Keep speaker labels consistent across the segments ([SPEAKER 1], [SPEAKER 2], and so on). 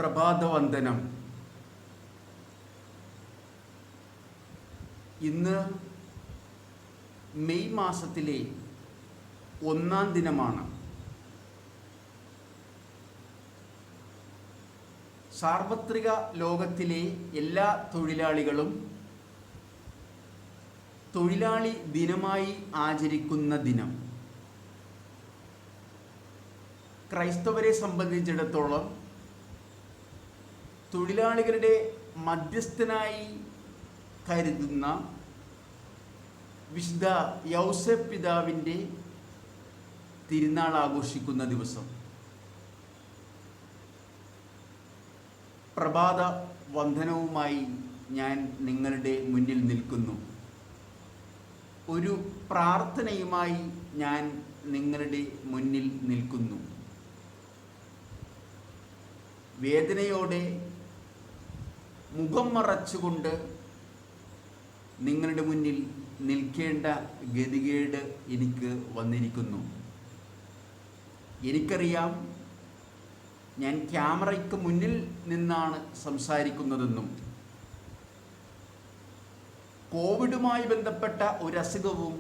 [SPEAKER 1] പ്രഭാതവന്ദനം. ഇന്ന് മെയ് മാസത്തിലെ 1-ാം ദിനമാണ്. സാർവത്രിക ലോകത്തിലെ എല്ലാ തൊഴിലാളികളും തൊഴിലാളി ദിനമായി ആചരിക്കുന്ന ദിനം. ക്രൈസ്തവരെ സംബന്ധിച്ചിടത്തോളം തൊഴിലാളികളുടെ മധ്യസ്ഥനായി കരുതുന്ന വിശുദ്ധ യൗസേപ്പ് പിതാവിൻ്റെ തിരുനാൾ ആഘോഷിക്കുന്ന ദിവസം. പ്രഭാത വന്ദനവുമായി ഞാൻ നിങ്ങളുടെ മുന്നിൽ നിൽക്കുന്നു. ഒരു പ്രാർത്ഥനയുമായി ഞാൻ നിങ്ങളുടെ മുന്നിൽ നിൽക്കുന്നു. വേദനയോടെ മുഖം മറച്ചുകൊണ്ട് നിങ്ങളുടെ മുന്നിൽ നിൽക്കേണ്ട ഗതികേട് എനിക്ക് വന്നിരിക്കുന്നു. എനിക്കറിയാം, ഞാൻ ക്യാമറയ്ക്ക് മുന്നിൽ നിന്നാണ് സംസാരിക്കുന്നതെന്നും കോവിഡുമായി ബന്ധപ്പെട്ട ഒരു അസുഖവും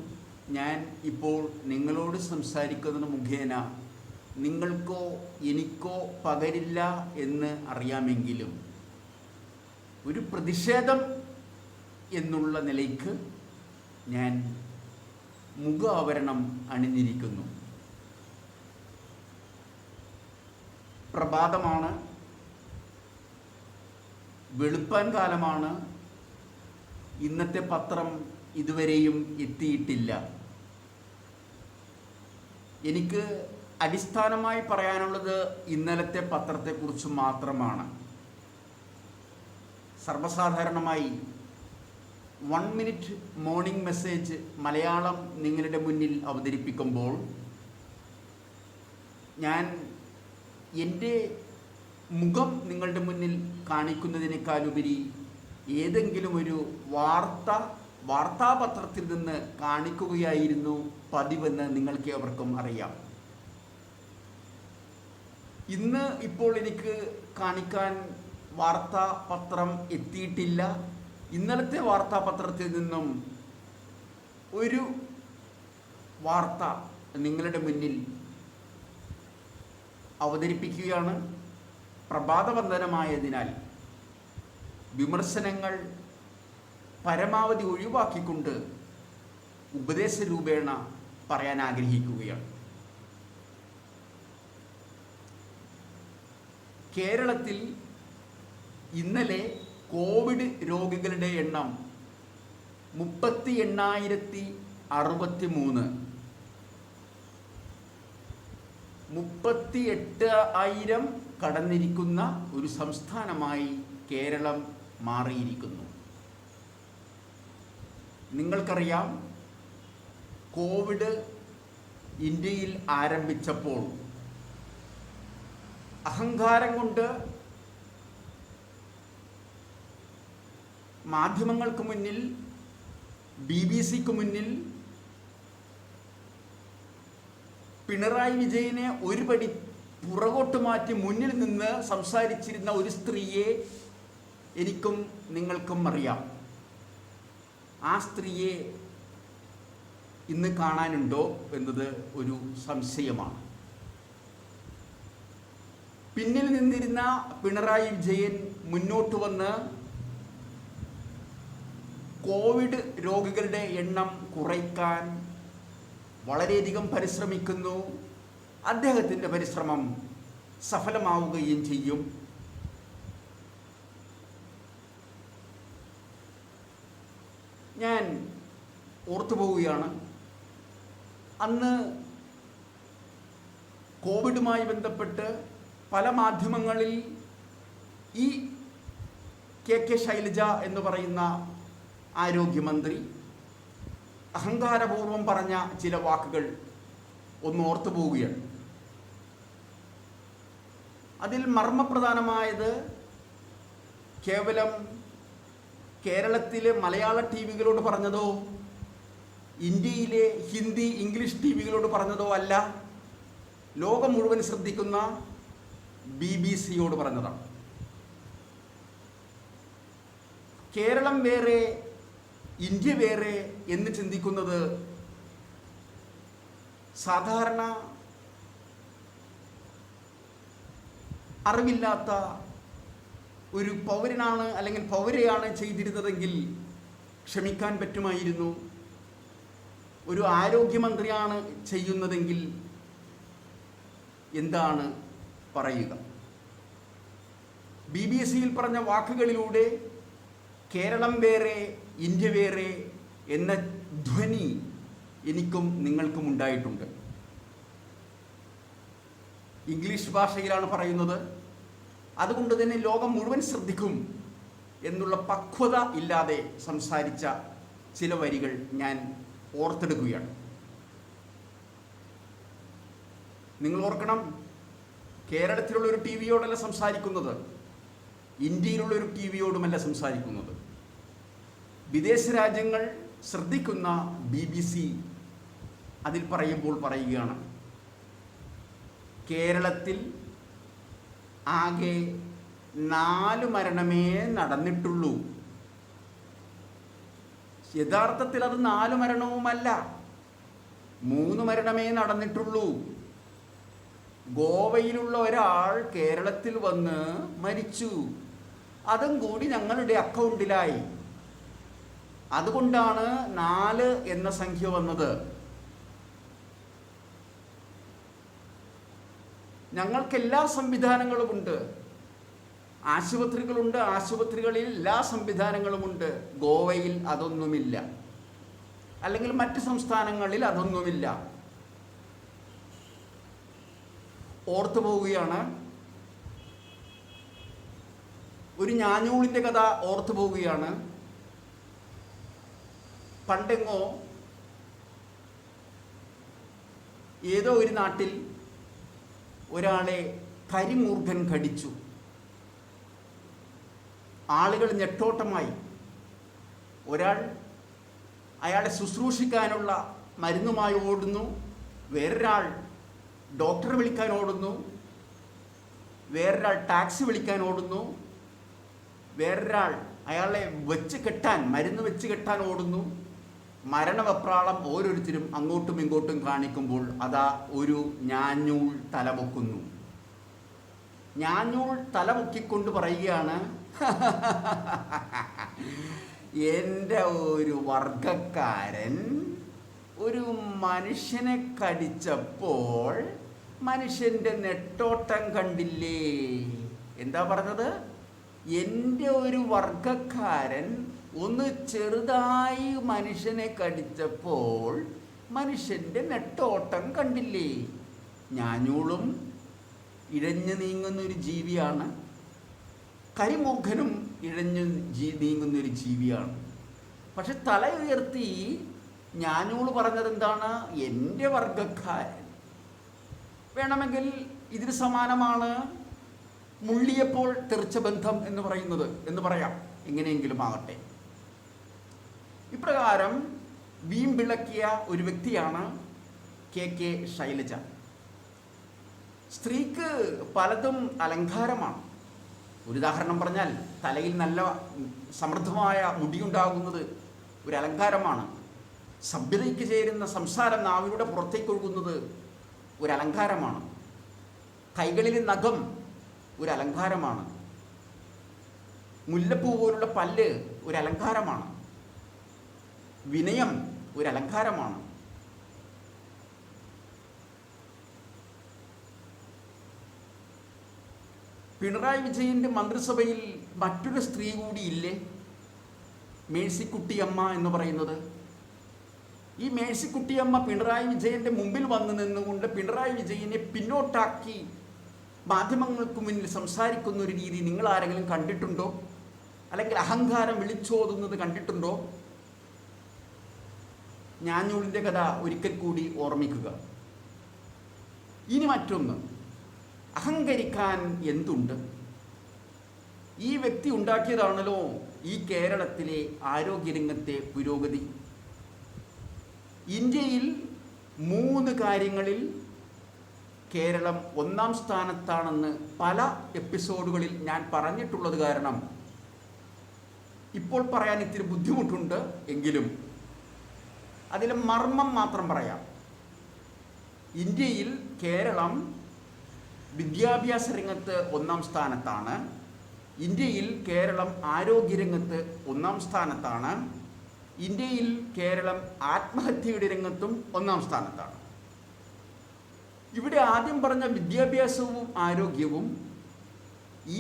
[SPEAKER 1] ഞാൻ ഇപ്പോൾ നിങ്ങളോട് സംസാരിക്കുന്നത് മുഖേന നിങ്ങൾക്കോ എനിക്കോ പകരില്ല എന്ന് അറിയാമെങ്കിലും ഒരു പ്രതിഷേധം എന്നുള്ള നിലയ്ക്ക് ഞാൻ മുഖാവരണം അണിഞ്ഞിരിക്കുന്നു. പ്രഭാതമാണ്, വെളുപ്പാൻ കാലമാണ്. ഇന്നത്തെ പത്രം ഇതുവരെയും എത്തിയിട്ടില്ല. എനിക്ക് അടിസ്ഥാനമായി പറയാനുള്ളത് ഇന്നലത്തെ പത്രത്തെക്കുറിച്ച് മാത്രമാണ്. സർവ്വസാധാരണമായി 1 മിനിറ്റ് മോർണിംഗ് മെസ്സേജ് മലയാളം നിങ്ങളുടെ മുന്നിൽ അവതരിപ്പിക്കുമ്പോൾ ഞാൻ എൻ്റെ മുഖം നിങ്ങളുടെ മുന്നിൽ കാണിക്കുന്നതിനേക്കാളുപരി ഏതെങ്കിലും ഒരു വാർത്താപത്രത്തിൽ നിന്ന് കാണിക്കുകയായിരുന്നു പതിവെന്ന് നിങ്ങൾക്ക് ഏവർക്കും അറിയാം. ഇന്ന് ഇപ്പോൾ എനിക്ക് കാണിക്കാൻ വാർത്താപത്രം എത്തിയിട്ടില്ല. ഇന്നലത്തെ വാർത്താപത്രത്തിൽ നിന്നും ഒരു വാർത്ത നിങ്ങളുടെ മുന്നിൽ അവതരിപ്പിക്കുകയാണ്. പ്രഭാതവന്ദനമായതിനാൽ വിമർശനങ്ങൾ പരമാവധി ഒഴിവാക്കിക്കൊണ്ട് ഉപദേശരൂപേണ പറയാൻ ആഗ്രഹിക്കുകയാണ്. കേരളത്തിൽ ഇന്നലെ കോവിഡ് രോഗികളുടെ എണ്ണം 38,063. 38,000 കടന്നിരിക്കുന്ന ഒരു സംസ്ഥാനമായി കേരളം മാറിയിരിക്കുന്നു. നിങ്ങൾക്കറിയാം, കോവിഡ് ഇന്ത്യയിൽ ആരംഭിച്ചപ്പോൾ അഹങ്കാരം കൊണ്ട് മാധ്യമങ്ങൾക്ക് മുന്നിൽ, BBC-ക്ക് മുന്നിൽ പിണറായി വിജയനെ ഒരു പടി പുറകോട്ട് മാറ്റി മുന്നിൽ നിന്ന് സംസാരിച്ചിരുന്ന ഒരു സ്ത്രീയെ എനിക്കും നിങ്ങൾക്കും അറിയാം. ആ സ്ത്രീയെ ഇന്ന് കാണാനുണ്ടോ എന്നത് ഒരു സംശയമാണ്. പിന്നിൽ നിന്നിരുന്ന പിണറായി വിജയൻ മുന്നോട്ട് വന്ന് കോവിഡ് രോഗികളുടെ എണ്ണം കുറയ്ക്കാൻ വളരെയധികം പരിശ്രമിക്കുന്നു. അദ്ദേഹത്തിൻ്റെ പരിശ്രമം സഫലമാവുകയും ചെയ്യും. ഞാൻ ഓർത്തുപോവുകയാണ്, അന്ന് കോവിഡുമായി ബന്ധപ്പെട്ട് പല മാധ്യമങ്ങളിൽ ഈ KK ശൈലജ എന്ന് പറയുന്ന ആരോഗ്യമന്ത്രി അഹങ്കാരപൂർവം പറഞ്ഞ ചില വാക്കുകൾ ഒന്ന് ഓർത്തു പോവുകയാണ്. അതിൽ മർമ്മപ്രധാനമായത് കേവലം കേരളത്തിലെ മലയാള ടിവികളോട് പറഞ്ഞതോ ഇന്ത്യയിലെ ഹിന്ദി ഇംഗ്ലീഷ് ടിവികളോട് പറഞ്ഞതോ അല്ല, ലോകം മുഴുവൻ ശ്രദ്ധിക്കുന്ന BBC-യോട് പറഞ്ഞതാണ്. കേരളം വേറെ ഇന്ത്യ വേറെ എന്ന് ചിന്തിക്കുന്നത് സാധാരണ അറിവില്ലാത്ത ഒരു പൗരനാണ് അല്ലെങ്കിൽ പൗരയാണ് ചെയ്തിരുന്നതെങ്കിൽ ക്ഷമിക്കാൻ പറ്റുമായിരുന്നു. ഒരു ആരോഗ്യമന്ത്രിയാണ് ചെയ്യുന്നതെങ്കിൽ എന്താണ് പറയുക? BBC-യിൽ പറഞ്ഞ വാക്കുകളിലൂടെ കേരളം വേറെ ഇന്ത്യ വേറെ എന്ന ധ്വനി എനിക്കും നിങ്ങൾക്കും ഉണ്ടായിട്ടുണ്ട്. ഇംഗ്ലീഷ് ഭാഷയിലാണ് പറയുന്നത്. അതുകൊണ്ട് തന്നെ ലോകം മുഴുവൻ ശ്രദ്ധിക്കും എന്നുള്ള പക്വത ഇല്ലാതെ സംസാരിച്ച ചില വരികൾ ഞാൻ ഓർത്തെടുക്കുകയാണ്. നിങ്ങൾ ഓർക്കണം, കേരളത്തിലുള്ള ഒരു TV-യോടല്ല സംസാരിക്കുന്നത്, ഇന്ത്യയിലുള്ള ഒരു TV-യോടുമല്ല സംസാരിക്കുന്നത്. വിദേശ രാജ്യങ്ങൾ ശ്രദ്ധിക്കുന്ന BBC അതിൽ പറയുമ്പോൾ പറയുകയാണ്, കേരളത്തിൽ ആകെ 4 മരണമേ നടന്നിട്ടുള്ളൂ. യഥാർത്ഥത്തിൽ അത് 4 മരണവുമല്ല, 3 മരണമേ നടന്നിട്ടുള്ളൂ. ഗോവയിലുള്ള ഒരാൾ കേരളത്തിൽ വന്ന് മരിച്ചു, അതും കൂടി ഞങ്ങളുടെ അക്കൗണ്ടിലായി. അതുകൊണ്ടാണ് 4 എന്ന സംഖ്യ വന്നത്. ഞങ്ങൾക്ക് എല്ലാ സംവിധാനങ്ങളുമുണ്ട്, ആശുപത്രികളുണ്ട്, ആശുപത്രികളിൽ എല്ലാ സംവിധാനങ്ങളുമുണ്ട്. ഗോവയിൽ അതൊന്നുമില്ല, അല്ലെങ്കിൽ മറ്റ് സംസ്ഥാനങ്ങളിൽ അതൊന്നുമില്ല. ഓർത്തു പോവുകയാണ്, ഒരു ഞാഞ്ഞൂളിൻ്റെ കഥ ഓർത്തു പോവുകയാണ്. പണ്ടെങ്ങോ ഏതോ ഒരു നാട്ടിൽ ഒരാളെ കരിമൂർഖൻ കടിച്ചു. ആളുകൾ ഞെട്ടോട്ടമായി. ഒരാൾ അയാളെ ശുശ്രൂഷിക്കാനുള്ള മരുന്നുമായി ഓടുന്നു, വേറൊരാൾ ഡോക്ടറെ വിളിക്കാൻ ഓടുന്നു, വേറൊരാൾ ടാക്സി വിളിക്കാൻ ഓടുന്നു, വേറൊരാൾ അയാളെ വെച്ച് കെട്ടാൻ, മരുന്ന് വെച്ച് കെട്ടാൻ ഓടുന്നു. മരണവെപ്രാളം ഓരോരുത്തരും അങ്ങോട്ടും ഇങ്ങോട്ടും കാണിക്കുമ്പോൾ അതാ ഒരു ഞാഞ്ഞൂൾ തലപൊക്കുന്നു. ഞാഞ്ഞൂൾ തലപൊക്കിക്കൊണ്ട് പറയുകയാണ്, എൻ്റെ ഒരു വർഗക്കാരൻ ഒരു മനുഷ്യനെ കടിച്ചപ്പോൾ മനുഷ്യൻ്റെ നെട്ടോട്ടം കണ്ടില്ലേ? എന്താ പറഞ്ഞത്? എൻ്റെ ഒരു വർഗക്കാരൻ ഒന്ന് ചെറുതായി മനുഷ്യനെ കടിച്ചപ്പോൾ മനുഷ്യൻ്റെ നെട്ടോട്ടം കണ്ടില്ലേ? ഞാഞ്ഞൂളും ഇഴഞ്ഞു നീങ്ങുന്നൊരു ജീവിയാണ്, കരിമൂർഖനും ഇഴഞ്ഞു നീങ്ങുന്നൊരു ജീവിയാണ്. പക്ഷെ തല ഉയർത്തി ഞാഞ്ഞൂള് പറഞ്ഞത് എന്താണ്? എൻ്റെ വർഗക്കാരൻ. വേണമെങ്കിൽ ഇതിന് സമാനമാണ് മുള്ളിയപ്പോൾ തെറിച്ച ബന്ധം എന്ന് പറയുന്നത് എന്ന് പറയാം. എങ്ങനെയെങ്കിലും ആകട്ടെ, ഇപ്രകാരം വീമ്പിളക്കിയ ഒരു വ്യക്തിയാണ് KK ശൈലജ. സ്ത്രീക്ക് പലതും അലങ്കാരമാണ്. ഒരു ഉദാഹരണം പറഞ്ഞാൽ, തലയിൽ നല്ല സമൃദ്ധമായ മുടിയുണ്ടാകുന്നത് ഒരു അലങ്കാരമാണ്. സഭ്യതയ്ക്ക് ചേരുന്ന സംസാരം നാവിലൂടെ പുറത്തേക്ക് ഒഴുകുന്നത് ഒരു അലങ്കാരമാണ്. കൈകളിൽ നഖം ഒരു അലങ്കാരമാണ്. മുല്ലപ്പൂ പോലുള്ള പല്ല് ഒരു അലങ്കാരമാണ്. വിനയം ഒരു അലങ്കാരമാണ്. പിണറായി വിജയൻ്റെ മന്ത്രിസഭയിൽ മറ്റൊരു സ്ത്രീ കൂടിയില്ലേ? മേഴ്സിക്കുട്ടിയമ്മ എന്ന് പറയുന്നത്. ഈ മേഴ്സിക്കുട്ടിയമ്മ പിണറായി വിജയൻ്റെ മുമ്പിൽ വന്നു നിന്നുകൊണ്ട് പിണറായി വിജയനെ പിന്നോട്ടാക്കി മാധ്യമങ്ങൾക്ക് മുന്നിൽ സംസാരിക്കുന്ന ഒരു രീതി നിങ്ങൾ ആരെങ്കിലും കണ്ടിട്ടുണ്ടോ? അല്ലെങ്കിൽ അഹങ്കാരം വിളിച്ചോതുന്നത് കണ്ടിട്ടുണ്ടോ? ഞാഞ്ഞൂളിൻ്റെ കഥ ഒരിക്കൽ കൂടി ഓർമ്മിക്കുക. ഇനി മറ്റൊന്ന്, അഹങ്കരിക്കാൻ എന്തുണ്ട്? ഈ വ്യക്തി ഉണ്ടാക്കിയതാണല്ലോ ഈ കേരളത്തിലെ ആരോഗ്യരംഗത്തെ പുരോഗതി. ഇന്ത്യയിൽ 3 കാര്യങ്ങളിൽ കേരളം 1-ാം സ്ഥാനത്താണെന്ന് പല എപ്പിസോഡുകളിൽ ഞാൻ പറഞ്ഞിട്ടുള്ളത് കാരണം ഇപ്പോൾ പറയാൻ ഇത്തിരി ബുദ്ധിമുട്ടുണ്ട് എങ്കിലും അതിലെ മർമ്മം മാത്രം പറയാം. ഇന്ത്യയിൽ കേരളം വിദ്യാഭ്യാസ രംഗത്ത് 1-ാം സ്ഥാനത്താണ്. ഇന്ത്യയിൽ കേരളം ആരോഗ്യരംഗത്ത് 1-ാം സ്ഥാനത്താണ്. ഇന്ത്യയിൽ കേരളം ആത്മഹത്യയുടെ രംഗത്തും 1-ാം സ്ഥാനത്താണ്. ഇവിടെ ആദ്യം പറഞ്ഞ വിദ്യാഭ്യാസവും ആരോഗ്യവും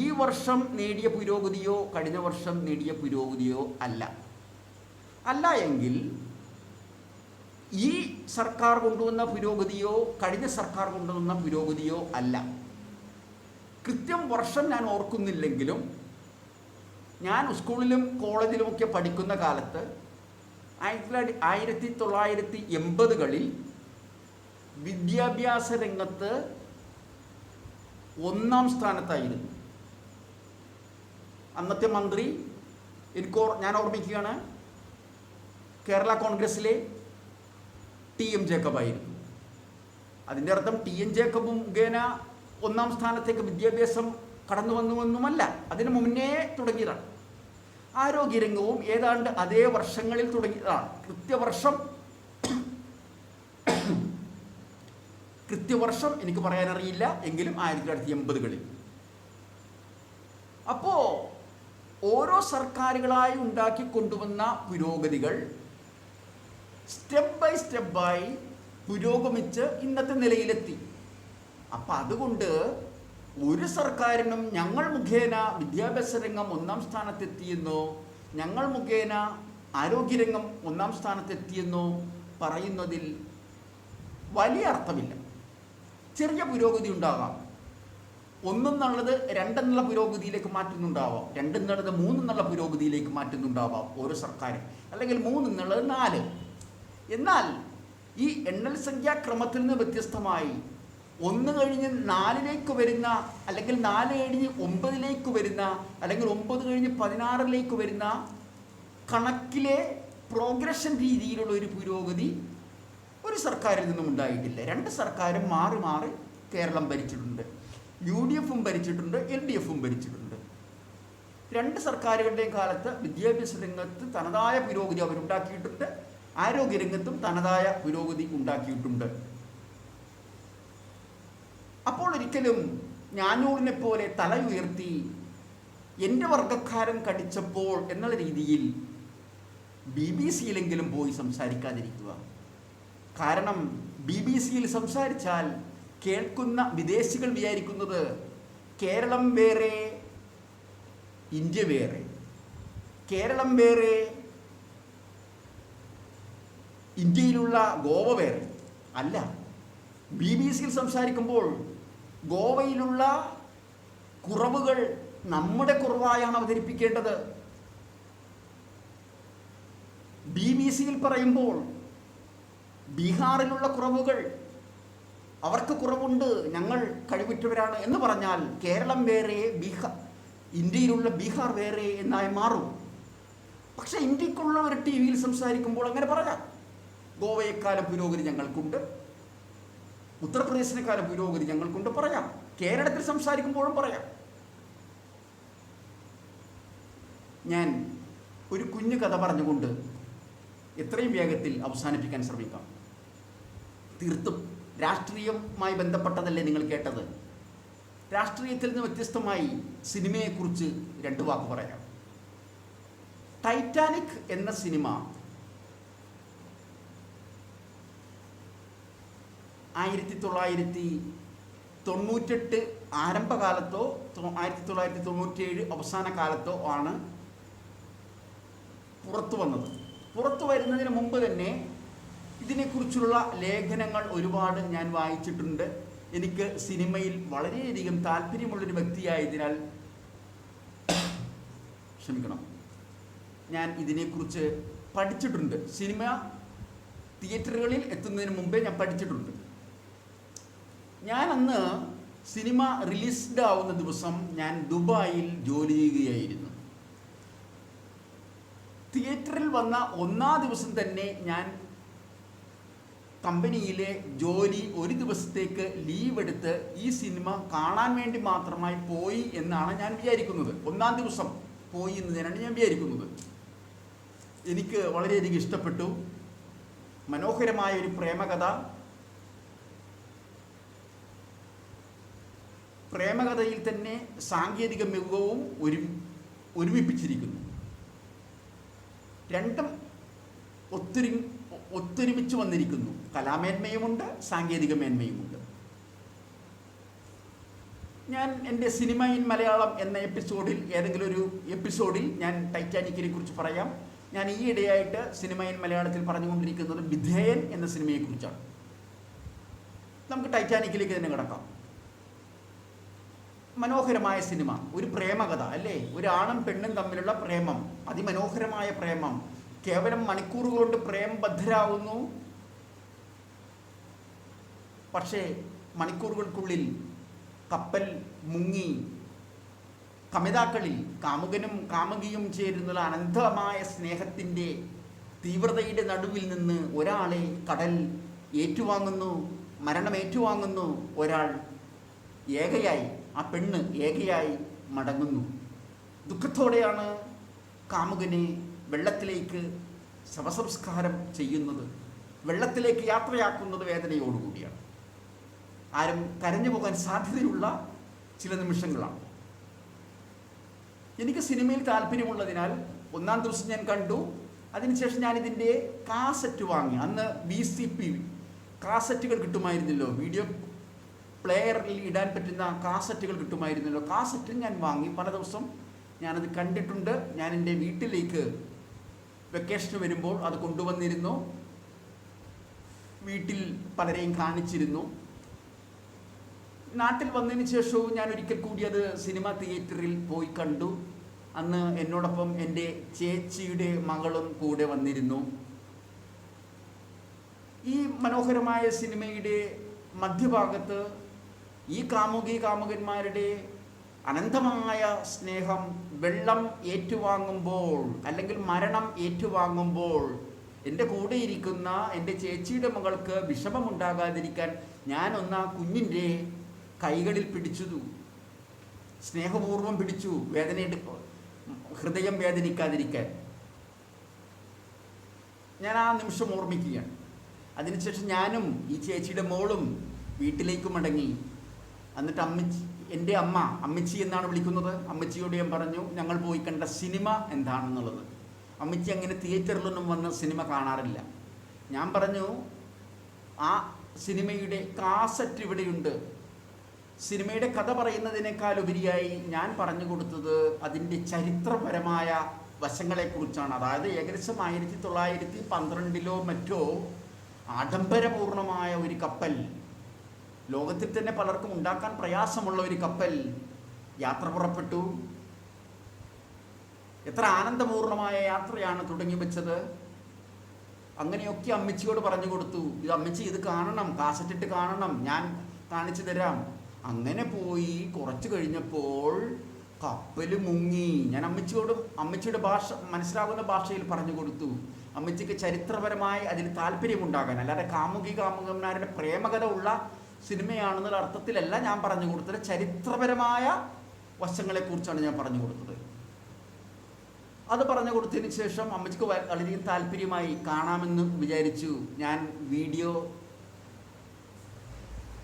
[SPEAKER 1] ഈ വർഷം നേടിയ പുരോഗതിയോ കഴിഞ്ഞ വർഷം നേടിയ പുരോഗതിയോ അല്ല എങ്കിൽ ഈ സർക്കാർ കൊണ്ടുവന്ന പുരോഗതിയോ കഴിഞ്ഞ സർക്കാർ കൊണ്ടുവന്ന പുരോഗതിയോ അല്ല. കൃത്യം വർഷം ഞാൻ ഓർക്കുന്നില്ലെങ്കിലും ഞാൻ സ്കൂളിലും കോളേജിലുമൊക്കെ പഠിക്കുന്ന കാലത്ത് 1980കളിൽ വിദ്യാഭ്യാസ രംഗത്ത് 1-ാം സ്ഥാനത്തായിരുന്നു. അന്നത്തെ മന്ത്രി ഞാൻ ഓർമ്മിക്കുകയാണ്, കേരള കോൺഗ്രസിലെ TM ജേക്കബ് ആയിരുന്നു. അതിൻ്റെ അർത്ഥം TM ജേക്കബ് മുഖേന 1-ാം സ്ഥാനത്തേക്ക് വിദ്യാഭ്യാസം കടന്നു വന്നുവെന്നുമല്ല, അതിന് മുന്നേ തുടങ്ങിയതാണ്. ആരോഗ്യരംഗവും ഏതാണ്ട് അതേ വർഷങ്ങളിൽ തുടങ്ങിയതാണ്. കൃത്യവർഷം എനിക്ക് പറയാനറിയില്ല, എങ്കിലും 1980കളിൽ. അപ്പോൾ ഓരോ സർക്കാരുകളായി ഉണ്ടാക്കിക്കൊണ്ടുവന്ന പുരോഗതികൾ സ്റ്റെപ്പായി പുരോഗമിച്ച് ഇന്നത്തെ നിലയിലെത്തി. അപ്പം അതുകൊണ്ട് ഒരു സർക്കാരിനും ഞങ്ങൾ മുഖേന വിദ്യാഭ്യാസ രംഗം 1-ാം സ്ഥാനത്തെത്തിയെന്നോ ഞങ്ങൾ മുഖേന ആരോഗ്യരംഗം 1-ാം സ്ഥാനത്തെത്തിയെന്നോ പറയുന്നതിൽ വലിയ അർത്ഥമില്ല. ചെറിയ പുരോഗതി ഉണ്ടാകാം. 1 എന്നുള്ളത് 2 എന്നുള്ള പുരോഗതിയിലേക്ക് മാറ്റുന്നുണ്ടാവാം, 2 എന്നുള്ളത് 3 എന്നുള്ള പുരോഗതിയിലേക്ക് മാറ്റുന്നുണ്ടാവാം ഓരോ സർക്കാരും, അല്ലെങ്കിൽ 3 എന്നുള്ളത് 4. എന്നാൽ ഈ എണ്ണൽ സംഖ്യാക്രമത്തിൽ നിന്ന് വ്യത്യസ്തമായി 1 കഴിഞ്ഞ് 4ലേക്ക് വരുന്ന, അല്ലെങ്കിൽ 4 കഴിഞ്ഞ് 9ലേക്ക് വരുന്ന, അല്ലെങ്കിൽ 9 കഴിഞ്ഞ് 16ലേക്ക് വരുന്ന കണക്കിലെ പ്രോഗ്രഷൻ രീതിയിലുള്ള ഒരു പുരോഗതി ഒരു സർക്കാരിൽ നിന്നും ഉണ്ടായിട്ടില്ല. 2 സർക്കാരും മാറി മാറി കേരളം ഭരിച്ചിട്ടുണ്ട്. UDFും ഭരിച്ചിട്ടുണ്ട്, LDFും ഭരിച്ചിട്ടുണ്ട്. 2 സർക്കാരുകളുടെയും കാലത്ത് വിദ്യാഭ്യാസ രംഗത്ത് തനതായ പുരോഗതി അവരുണ്ടാക്കിയിട്ടുണ്ട്, ആരോഗ്യരംഗത്തും തനതായ പുരോഗതി ഉണ്ടാക്കിയിട്ടുണ്ട്. അപ്പോൾ ഒരിക്കലും ഞാനൂറിനെ പോലെ തല ഉയർത്തി എൻ്റെ വർഗക്കാരൻ കടിച്ചപ്പോൾ എന്നുള്ള രീതിയിൽ BBC-യിലെങ്കിലും പോയി സംസാരിക്കാതിരിക്കുക. കാരണം BBC-യിൽ സംസാരിച്ചാൽ കേൾക്കുന്ന വിദേശികൾ വിചാരിക്കുന്നത് കേരളം വേറെ ഇന്ത്യ വേറെ, കേരളം വേറെ ഇന്ത്യയിലുള്ള ഗോവ വേറെ. അല്ല, BBC-യിൽ സംസാരിക്കുമ്പോൾ ഗോവയിലുള്ള കുറവുകൾ നമ്മുടെ കുറവായാണ് അവതരിപ്പിക്കേണ്ടത്. BBC-യിൽ പറയുമ്പോൾ ബീഹാറിലുള്ള കുറവുകൾ അവർക്ക് കുറവുണ്ട്, ഞങ്ങൾ കഴിവുറ്റവരാണ് എന്ന് പറഞ്ഞാൽ കേരളം വേറെ ഇന്ത്യയിലുള്ള ബീഹാർ വേറെ എന്നായി മാറും. പക്ഷെ ഇന്ത്യക്കുള്ള ഒരു TV-യിൽ സംസാരിക്കുമ്പോൾ അങ്ങനെ പറയാം, ഗോവയെക്കാലം പുരോഗതി ഞങ്ങൾക്കുണ്ട്, ഉത്തർപ്രദേശിനെക്കാലം പുരോഗതി ഞങ്ങൾക്കുണ്ട് പറയാം. കേരളത്തിൽ സംസാരിക്കുമ്പോഴും പറയാം. ഞാൻ ഒരു കുഞ്ഞു കഥ പറഞ്ഞുകൊണ്ട് എത്രയും വേഗത്തിൽ അവസാനിപ്പിക്കാൻ ശ്രമിക്കാം. തീർത്തും രാഷ്ട്രീയവുമായി ബന്ധപ്പെട്ടതല്ലേ നിങ്ങൾ കേട്ടത്. രാഷ്ട്രീയത്തിൽ നിന്ന് വ്യത്യസ്തമായി സിനിമയെക്കുറിച്ച് 2 വാക്ക് പറയാം. ടൈറ്റാനിക് എന്ന സിനിമ 1998 ആരംഭകാലത്തോ 1997 അവസാന കാലത്തോ ആണ് പുറത്തു വന്നത്. പുറത്തു വരുന്നതിന് മുമ്പ് തന്നെ ഇതിനെക്കുറിച്ചുള്ള ലേഖനങ്ങൾ ഒരുപാട് ഞാൻ വായിച്ചിട്ടുണ്ട്. എനിക്ക് സിനിമയിൽ വളരെയധികം താല്പര്യമുള്ളൊരു വ്യക്തിയായതിനാൽ ഞാൻ ഇതിനെക്കുറിച്ച് പഠിച്ചിട്ടുണ്ട്. സിനിമ തിയേറ്ററുകളിൽ എത്തുന്നതിന് മുമ്പേ ഞാൻ പഠിച്ചിട്ടുണ്ട്. ഞാൻ അന്ന് സിനിമ റിലീസ്ഡ് ആവുന്ന ദിവസം ഞാൻ ദുബായിൽ ജോലി ചെയ്യുകയായിരുന്നു. തിയേറ്ററിൽ വന്ന 1-ാം ദിവസം തന്നെ ഞാൻ കമ്പനിയിലെ ജോലി ഒരു ദിവസത്തേക്ക് ലീവ് എടുത്ത് ഈ സിനിമ കാണാൻ വേണ്ടി മാത്രമായി പോയി എന്നാണ് ഞാൻ വിചാരിക്കുന്നത്. 1-ാം ദിവസം പോയി എന്ന് ഞാൻ വിചാരിക്കുന്നത്. എനിക്ക് വളരെയധികം ഇഷ്ടപ്പെട്ടു. മനോഹരമായ ഒരു പ്രേമകഥ. പ്രേമകഥയിൽ തന്നെ സാങ്കേതിക മികവും ഒരുമിപ്പിച്ചിരിക്കുന്നു. രണ്ടും ഒത്തൊരുമിച്ച് വന്നിരിക്കുന്നു. കലാമേന്മയുമുണ്ട്, സാങ്കേതിക മേന്മയുമുണ്ട്. ഞാൻ എൻ്റെ സിനിമ ഇൻ മലയാളം എന്ന എപ്പിസോഡിൽ ഏതെങ്കിലും ഒരു എപ്പിസോഡിൽ ഞാൻ ടൈറ്റാനിക്കിനെ കുറിച്ച് പറയാം. ഞാൻ ഈയിടെയായിട്ട് സിനിമ ഇൻ മലയാളത്തിൽ പറഞ്ഞുകൊണ്ടിരിക്കുന്നത് വിധേയൻ എന്ന സിനിമയെക്കുറിച്ചാണ്. നമുക്ക് ടൈറ്റാനിക്കിലേക്ക് തന്നെ കിടക്കാം. മനോഹരമായ സിനിമ, ഒരു പ്രേമകഥ അല്ലേ? ഒരു ആണും പെണ്ണും തമ്മിലുള്ള പ്രേമം, അതിമനോഹരമായ പ്രേമം. കേവലം മണിക്കൂറുകൾ കൊണ്ട് പ്രേമബദ്ധരാകുന്നു. പക്ഷേ മണിക്കൂറുകൾക്കുള്ളിൽ കപ്പൽ മുങ്ങി കമിതാക്കളിൽ കാമുകനും കാമുകിയും ചേരുന്നുള്ള അനന്തമായ സ്നേഹത്തിൻ്റെ തീവ്രതയുടെ നടുവിൽ നിന്ന് ഒരാളെ കടൽ ഏറ്റുവാങ്ങുന്നു, മരണം ഏറ്റുവാങ്ങുന്നു. ഒരാൾ ഏകയായി, ആ പെണ്ണ് ഏകയായി മടങ്ങുന്നു. ദുഃഖത്തോടെയാണ് കാമുകനെ വെള്ളത്തിലേക്ക് ശവസംസ്കാരം ചെയ്യുന്നത്. വെള്ളത്തിലേക്ക് യാത്രയാക്കുന്നത് വേദനയോടുകൂടിയാണ്. ആരും കരഞ്ഞു പോകാൻ സാധ്യതയുള്ള ചില നിമിഷങ്ങളാണ്. എനിക്ക് സിനിമയിൽ താല്പര്യമുള്ളതിനാൽ ഒന്നാം ദിവസം ഞാൻ കണ്ടു. അതിനുശേഷം ഞാനിതിൻ്റെ കാസറ്റ് വാങ്ങി. അന്ന് VCP കാസറ്റുകൾ കിട്ടുമായിരുന്നല്ലോ, വീഡിയോ പ്ലെയറിൽ ഇടാൻ പറ്റുന്ന കാസറ്റുകൾ കിട്ടുമായിരുന്നല്ലോ. കാസറ്റ് ഞാൻ വാങ്ങി. പല ദിവസം ഞാനത് കണ്ടിട്ടുണ്ട്. ഞാൻ എൻ്റെ വീട്ടിലേക്ക് വെക്കേഷന് വരുമ്പോൾ അത് കൊണ്ടുവന്നിരുന്നു. വീട്ടിൽ പലരെയും കാണിച്ചിരുന്നു. നാട്ടിൽ വന്നതിന് ശേഷവും ഞാൻ ഒരിക്കൽ കൂടി അത് സിനിമ തിയേറ്ററിൽ പോയി കണ്ടു. അന്ന് എന്നോടൊപ്പം എൻ്റെ ചേച്ചിയുടെ മകളും കൂടെ വന്നിരുന്നു. ഈ മനോഹരമായ സിനിമയുടെ മധ്യഭാഗത്ത് ഈ കാമുകന്മാരുടെ അനന്തമായ സ്നേഹം വെള്ളം ഏറ്റുവാങ്ങുമ്പോൾ അല്ലെങ്കിൽ മരണം ഏറ്റുവാങ്ങുമ്പോൾ എൻ്റെ കൂടെ ഇരിക്കുന്ന എൻ്റെ ചേച്ചിയുടെ മകൾക്ക് വിഷമമുണ്ടാകാതിരിക്കാൻ ഞാനൊന്ന് ആ കുഞ്ഞിൻ്റെ കൈകളിൽ പിടിച്ചു, സ്നേഹപൂർവ്വം പിടിച്ചു, ഹൃദയം വേദനിക്കാതിരിക്കാൻ. ഞാൻ ആ നിമിഷം ഓർമ്മിക്കുകയാണ്. അതിനുശേഷം ഞാനും ഈ ചേച്ചിയുടെ മോളും വീട്ടിലേക്ക് മടങ്ങി. എന്നിട്ട് എൻ്റെ അമ്മച്ചി എന്നാണ് വിളിക്കുന്നത്. അമ്മച്ചിയോട് ഞാൻ പറഞ്ഞു ഞങ്ങൾ പോയി കണ്ട സിനിമ എന്താണെന്നുള്ളത്. അമ്മച്ചി അങ്ങനെ തിയേറ്ററിലൊന്നും വന്ന് സിനിമ കാണാറില്ല. ഞാൻ പറഞ്ഞു ആ സിനിമയുടെ കാസറ്റ് ഇവിടെയുണ്ട്. സിനിമയുടെ കഥ പറയുന്നതിനേക്കാൾ ഉപരിയായി ഞാൻ പറഞ്ഞു കൊടുത്തത് അതിൻ്റെ ചരിത്രപരമായ വശങ്ങളെക്കുറിച്ചാണ്. അതായത് ഏകദേശം 1912 മറ്റോ ആഡംബരപൂർണമായ ഒരു കപ്പൽ, ലോകത്തിൽ തന്നെ പലർക്കും ഉണ്ടാക്കാൻ പ്രയാസമുള്ള ഒരു കപ്പൽ യാത്ര പുറപ്പെട്ടു. എത്ര ആനന്ദപൂർണമായ യാത്രയാണ് തുടങ്ങി വെച്ചത്. അങ്ങനെയൊക്കെ അമ്മച്ചിയോട് പറഞ്ഞു കൊടുത്തു. അമ്മച്ചി ഇത് കാണണം, കാസറ്റിട്ട് കാണണം, ഞാൻ കാണിച്ചു തരാം. അങ്ങനെ പോയി കുറച്ച് കഴിഞ്ഞപ്പോൾ കപ്പൽ മുങ്ങി. ഞാൻ അമ്മച്ചിയുടെ ഭാഷ മനസ്സിലാകുന്ന ഭാഷയിൽ പറഞ്ഞു കൊടുത്തു. അമ്മച്ചിക്ക് ചരിത്രപരമായി അതിന് താല്പര്യമുണ്ടാകാൻ, അല്ലാതെ കാമുകന്മാരുടെ പ്രേമകഥ ഉള്ള സിനിമയാണെന്നുള്ള അർത്ഥത്തിലല്ല ഞാൻ പറഞ്ഞു കൊടുത്തത്. ചരിത്രപരമായ വശങ്ങളെക്കുറിച്ചാണ് ഞാൻ പറഞ്ഞു കൊടുത്തത്. അത് പറഞ്ഞു കൊടുത്തതിന് ശേഷം അമ്മച്ചിക്ക് വളരെയധികം താല്പര്യമായി, കാണാമെന്ന് വിചാരിച്ചു. ഞാൻ വീഡിയോ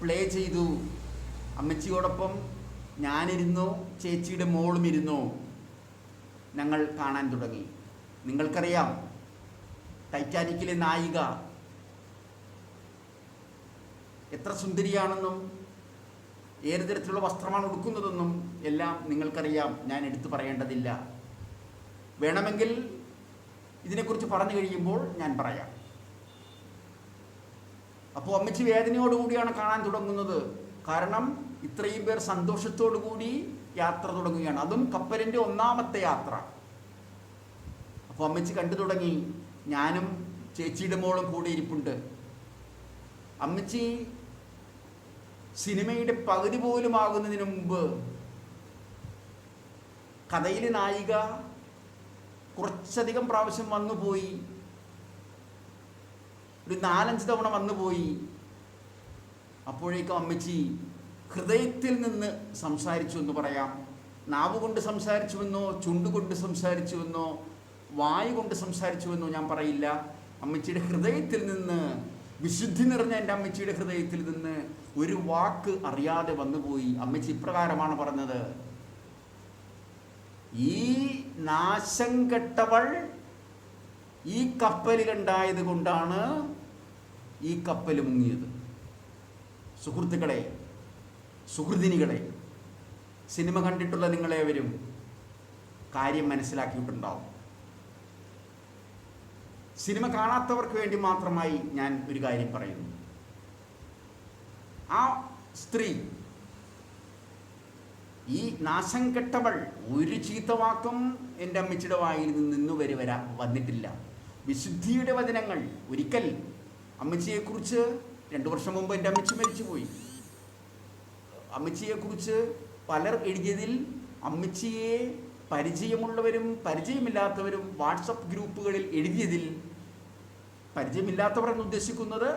[SPEAKER 1] പ്ലേ ചെയ്തു. അമ്മച്ചിയോടൊപ്പം ഞാനിരുന്നു, ചേച്ചിയുടെ മോളും ഇരുന്നു. ഞങ്ങൾ കാണാൻ തുടങ്ങി. നിങ്ങൾക്കറിയാം ടൈറ്റാനിക്കിലെ നായിക എത്ര സുന്ദരിയാണെന്നും ഏത് തരത്തിലുള്ള വസ്ത്രമാണ് ഉടുക്കുന്നതെന്നും എല്ലാം നിങ്ങൾക്കറിയാം. ഞാൻ എടുത്തു പറയേണ്ടതില്ല. വേണമെങ്കിൽ ഇതിനെക്കുറിച്ച് പറഞ്ഞു കഴിയുമ്പോൾ ഞാൻ പറയാം. അപ്പോൾ അമ്മച്ചി വേദനയോടുകൂടിയാണ് കാണാൻ തുടങ്ങുന്നത്. കാരണം ഇത്രയും പേർ സന്തോഷത്തോടു കൂടി യാത്ര തുടങ്ങുകയാണ്, അതും കപ്പലിൻ്റെ ഒന്നാമത്തെ യാത്ര. അപ്പോൾ അമ്മച്ചി കണ്ടു തുടങ്ങി. ഞാനും ചേച്ചിയുടെ മോളും കൂടെ ഇരിപ്പുണ്ട്. അമ്മച്ചി സിനിമയുടെ പകുതി പോലും ആകുന്നതിന് മുമ്പ് കഥയിലെ നായിക കുറച്ചധികം പ്രാവശ്യം വന്നുപോയി, ഒരു 4-5 തവണ വന്നുപോയി. അപ്പോഴേക്കും അമ്മച്ചി ഹൃദയത്തിൽ നിന്ന് സംസാരിച്ചു എന്ന് പറയാം. നാവ് കൊണ്ട് സംസാരിച്ചുവെന്നോ ചുണ്ടുകൊണ്ട് സംസാരിച്ചുവെന്നോ വായു കൊണ്ട് സംസാരിച്ചുവെന്നോ ഞാൻ പറയില്ല. അമ്മച്ചിയുടെ ഹൃദയത്തിൽ നിന്ന്, വിശുദ്ധി നിറഞ്ഞ എൻ്റെ അമ്മച്ചിയുടെ ഹൃദയത്തിൽ നിന്ന് ഒരു വാക്ക് അറിയാതെ വന്നുപോയി. അമ്മച്ചി ഇപ്രകാരമാണ് പറഞ്ഞത്: ഈ നാശം കെട്ടവൾ ഈ കപ്പലിലുണ്ടായത് കൊണ്ടാണ് ഈ കപ്പൽ മുങ്ങിയത്. സുഹൃത്തുക്കളെ, സുഹൃദിനികളെ, സിനിമ കണ്ടിട്ടുള്ള നിങ്ങളേവരും കാര്യം മനസ്സിലാക്കിയിട്ടുണ്ടാവും. സിനിമ കാണാത്തവർക്ക് വേണ്ടി മാത്രമായി ഞാൻ ഒരു കാര്യം പറയുന്നു. ആ സ്ത്രീ, ഈ നാശം കെട്ടവൾ, ഒരു ചീത്തവാക്കും എൻ്റെ അമ്മച്ചിയുടെ വായിൽ നിന്ന് വന്നിട്ടില്ല. വിശുദ്ധിയുടെ വചനങ്ങൾ. ഒരിക്കൽ അമ്മച്ചിയെക്കുറിച്ച് 2 വർഷം മുമ്പ് എൻ്റെ അമ്മച്ചി മരിച്ചുപോയി. അമ്മച്ചിയെക്കുറിച്ച് പലർ എഴുതിയതിൽ അമ്മച്ചിയെ പരിചയമുള്ളവരും പരിചയമില്ലാത്തവരും വാട്സപ്പ് ഗ്രൂപ്പുകളിൽ എഴുതിയതിൽ, പരിചയമില്ലാത്തവർ എന്ന് ഉദ്ദേശിക്കുന്നത്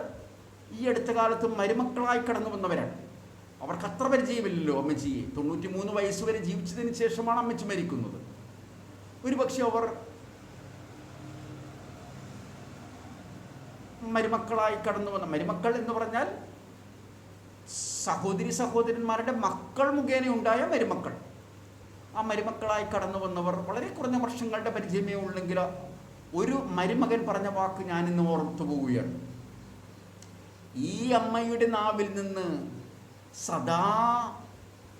[SPEAKER 1] ഈ അടുത്ത കാലത്ത് മരുമക്കളായി കടന്നു വന്നവരാണ്. അവർക്ക് അത്ര പരിചയമില്ലല്ലോ അമ്മച്ചിയെ. 93 വയസ്സ് വരെ ജീവിച്ചതിന് ശേഷമാണ് അമ്മച്ചി മരിക്കുന്നത്. ഒരുപക്ഷെ അവർ മരുമക്കളായി കടന്നു വന്ന, മരുമക്കൾ എന്ന് പറഞ്ഞാൽ സഹോദരന്മാരുടെ മക്കൾ മുഖേന ഉണ്ടായ മരുമക്കൾ. ആ മരുമക്കളായി കടന്നു വന്നവർ വളരെ കുറഞ്ഞ വർഷങ്ങളുടെ പരിചയമേ ഉള്ളെങ്കിൽ ഒരു മരുമകൻ പറഞ്ഞ വാക്ക് ഞാനിന്ന് ഓർത്തു പോവുകയാണ്. ഈ അമ്മയുടെ നാവിൽ നിന്ന് സദാ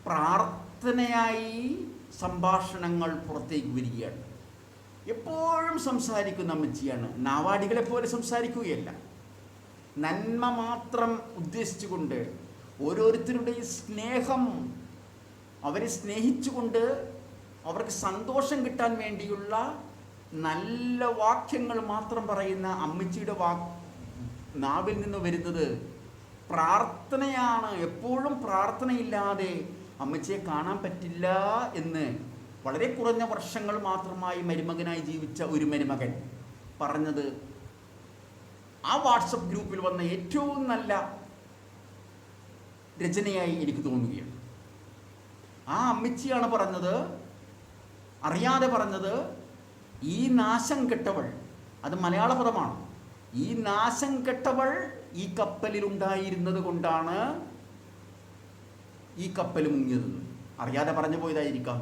[SPEAKER 1] പ്രാർത്ഥനയായി സംഭാഷണങ്ങൾ പുറത്തേക്ക് വരികയാണ്. എപ്പോഴും സംസാരിക്കുന്ന അമ്മച്ചിയാണ്. നാവാടികളെ പോലെ സംസാരിക്കുകയല്ല. നന്മ മാത്രം ഉദ്ദേശിച്ചുകൊണ്ട്, ഓരോരുത്തരുടെയും സ്നേഹം, അവരെ സ്നേഹിച്ചുകൊണ്ട് അവർക്ക് സന്തോഷം കിട്ടാൻ വേണ്ടിയുള്ള നല്ല വാക്യങ്ങൾ മാത്രം പറയുന്ന അമ്മച്ചിയുടെ നാവിൽ നിന്ന് വരുന്നത് പ്രാർത്ഥനയാണ്. എപ്പോഴും പ്രാർത്ഥനയില്ലാതെ അമ്മച്ചിയെ കാണാൻ പറ്റില്ല എന്ന് വളരെ കുറഞ്ഞ വർഷങ്ങൾ മാത്രമായി മരുമകനായി ജീവിച്ച ഒരു മരുമകൻ പറഞ്ഞത് ആ വാട്സപ്പ് ഗ്രൂപ്പിൽ വന്ന ഏറ്റവും നല്ല രചനയായി എനിക്ക് തോന്നുകയാണ്. ആ അമ്മച്ചിയാണ് പറഞ്ഞത്, അറിയാതെ പറഞ്ഞത്, ഈ നാശം കെട്ടവൾ, അത് മലയാള പദമാണ്, ഈ നാശം കെട്ടവൾ ഈ കപ്പലിലുണ്ടായിരുന്നത് കൊണ്ടാണ് ഈ കപ്പൽ മുങ്ങിയതെന്ന്. അറിയാതെ പറഞ്ഞു പോയതായിരിക്കാം.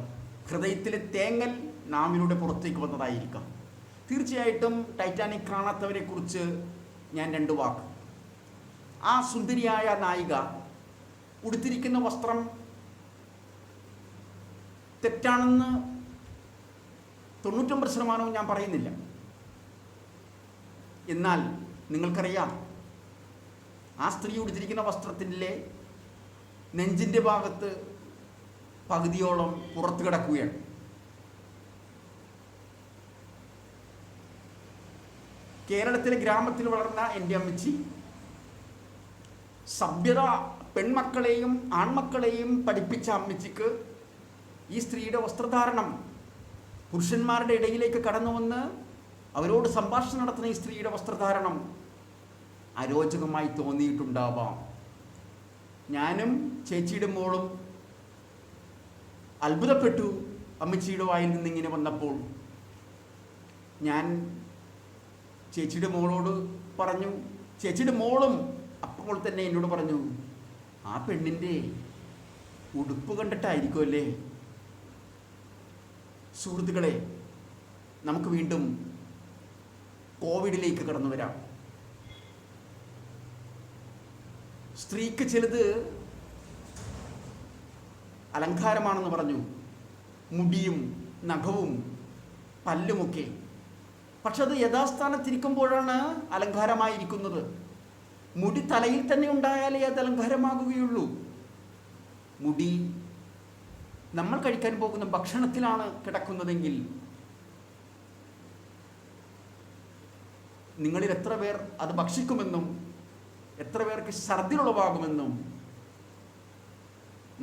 [SPEAKER 1] ഹൃദയത്തിലെ തേങ്ങൽ നാമിലൂടെ പുറത്തേക്ക് വന്നതായിരിക്കാം. തീർച്ചയായിട്ടും ടൈറ്റാനിക് കാണാത്തവരെ കുറിച്ച് ഞാൻ 2 വാക്ക്. ആ സുന്ദരിയായ നായിക ഉടുത്തിരിക്കുന്ന വസ്ത്രം തെറ്റാണെന്ന് 99% ഞാൻ പറയുന്നില്ല. എന്നാൽ നിങ്ങൾക്കറിയാം, ആ സ്ത്രീ ഉടുത്തിരിക്കുന്ന വസ്ത്രത്തിൻ്റെ നെഞ്ചിൻ്റെ ഭാഗത്ത് പകുതിയോളം പുറത്തു കിടക്കുകയാണ്. കേരളത്തിലെ ഗ്രാമത്തിൽ വളർന്ന എൻ്റെ അമ്മച്ചി സഭ്യത, പെൺമക്കളെയും ആൺമക്കളെയും പഠിപ്പിച്ച അമ്മച്ചിക്ക് ഈ സ്ത്രീയുടെ വസ്ത്രധാരണം, പുരുഷന്മാരുടെ ഇടയിലേക്ക് കടന്നു വന്ന് അവരോട് സംഭാഷണം നടത്തുന്ന ഈ സ്ത്രീയുടെ വസ്ത്രധാരണം അരോചകമായി തോന്നിയിട്ടുണ്ടാവാം. ഞാനും ചേച്ചിയുടെ മോളും അത്ഭുതപ്പെട്ടു അമ്മച്ചിയുടെ വായിൽ നിന്നിങ്ങനെ വന്നപ്പോൾ. ഞാൻ ചേച്ചിയുടെ മോളോട് പറഞ്ഞു, ചേച്ചിയുടെ മോളും അപ്പോൾ തന്നെ എന്നോട് പറഞ്ഞു, ആ പെണ്ണിൻ്റെ ഉടുപ്പ് കണ്ടിട്ടായിരിക്കുമല്ലേ. സുഹൃത്തുക്കളെ, നമുക്ക് വീണ്ടും കോവിഡിലേക്ക് കടന്നു വരാം. സ്ത്രീക്ക് ചിലത് അലങ്കാരമാണെന്ന് പറഞ്ഞു, മുടിയും നഖവും പല്ലുമൊക്കെ. പക്ഷെ അത് യഥാസ്ഥാനത്തിരിക്കുമ്പോഴാണ് അലങ്കാരമായിരിക്കുന്നത്. മുടി തലയിൽ തന്നെ ഉണ്ടായാലേ അത് അലങ്കാരമാകുകയുള്ളൂ. മുടി നമ്മൾ കഴിക്കാൻ പോകുന്ന ഭക്ഷണത്തിലാണ് കിടക്കുന്നതെങ്കിൽ നിങ്ങളിൽ എത്ര പേർ അത് ഭക്ഷിക്കുമെന്നും എത്ര പേർക്ക് ഛർദ്ദി ഉളവാകുമെന്നും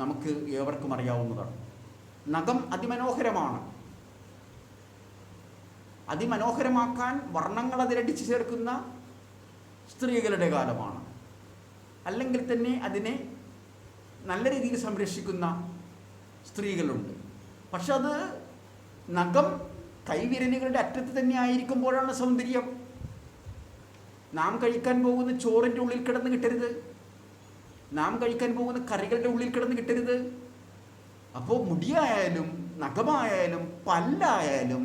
[SPEAKER 1] നമുക്ക് ഏവർക്കും അറിയാവുന്നതാണ്. നഖം അതിമനോഹരമാണ്. അതിമനോഹരമാക്കാൻ വർണ്ണങ്ങൾ അതിലടിച്ചു ചേർക്കുന്ന സ്ത്രീകളുടെ കാലമാണ്. അല്ലെങ്കിൽ തന്നെ അതിനെ നല്ല രീതിയിൽ സംരക്ഷിക്കുന്ന സ്ത്രീകളുണ്ട്. പക്ഷെ അത് നഖം കൈവിരലുകളുടെ അറ്റത്ത് തന്നെ ആയിരിക്കുമ്പോഴാണ് സൗന്ദര്യം. നാം കഴിക്കാൻ പോകുന്ന ചോറിൻ്റെ ഉള്ളിൽ കിടന്ന് കിട്ടരുത്, നാം കഴിക്കാൻ പോകുന്ന കറികളുടെ ഉള്ളിൽ കിടന്ന് കിട്ടരുത്. അപ്പോൾ മുടിയായാലും നഖമായാലും പല്ലായാലും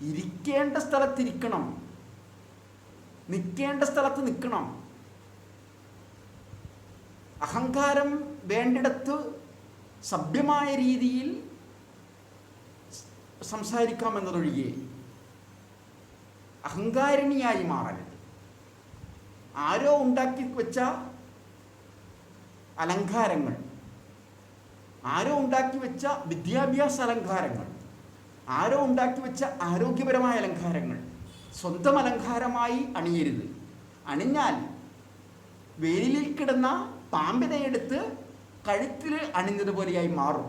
[SPEAKER 1] ഇരിക്കേണ്ട സ്ഥലത്തിരിക്കണം, നിൽക്കേണ്ട സ്ഥലത്ത് നിൽക്കണം. അഹങ്കാരം വേണ്ടിടത്ത് സഭ്യമായ രീതിയിൽ സംസാരിക്കാമെന്നതൊഴികെ അഹങ്കാരിണിയായി മാറരുത്. ആരോ ഉണ്ടാക്കി വെച്ച അലങ്കാരങ്ങൾ, ആരോ ഉണ്ടാക്കി വെച്ച വിദ്യാഭ്യാസ അലങ്കാരങ്ങൾ, ആരോ ഉണ്ടാക്കി വെച്ച ആരോഗ്യപരമായ അലങ്കാരങ്ങൾ സ്വന്തം അലങ്കാരമായി അണിയരുത്. അണിഞ്ഞാൽ വേലിൽ കിടന്ന പാമ്പിനെയെടുത്ത് കഴുത്തിൽ അണിഞ്ഞതുപോലെയായി മാറും.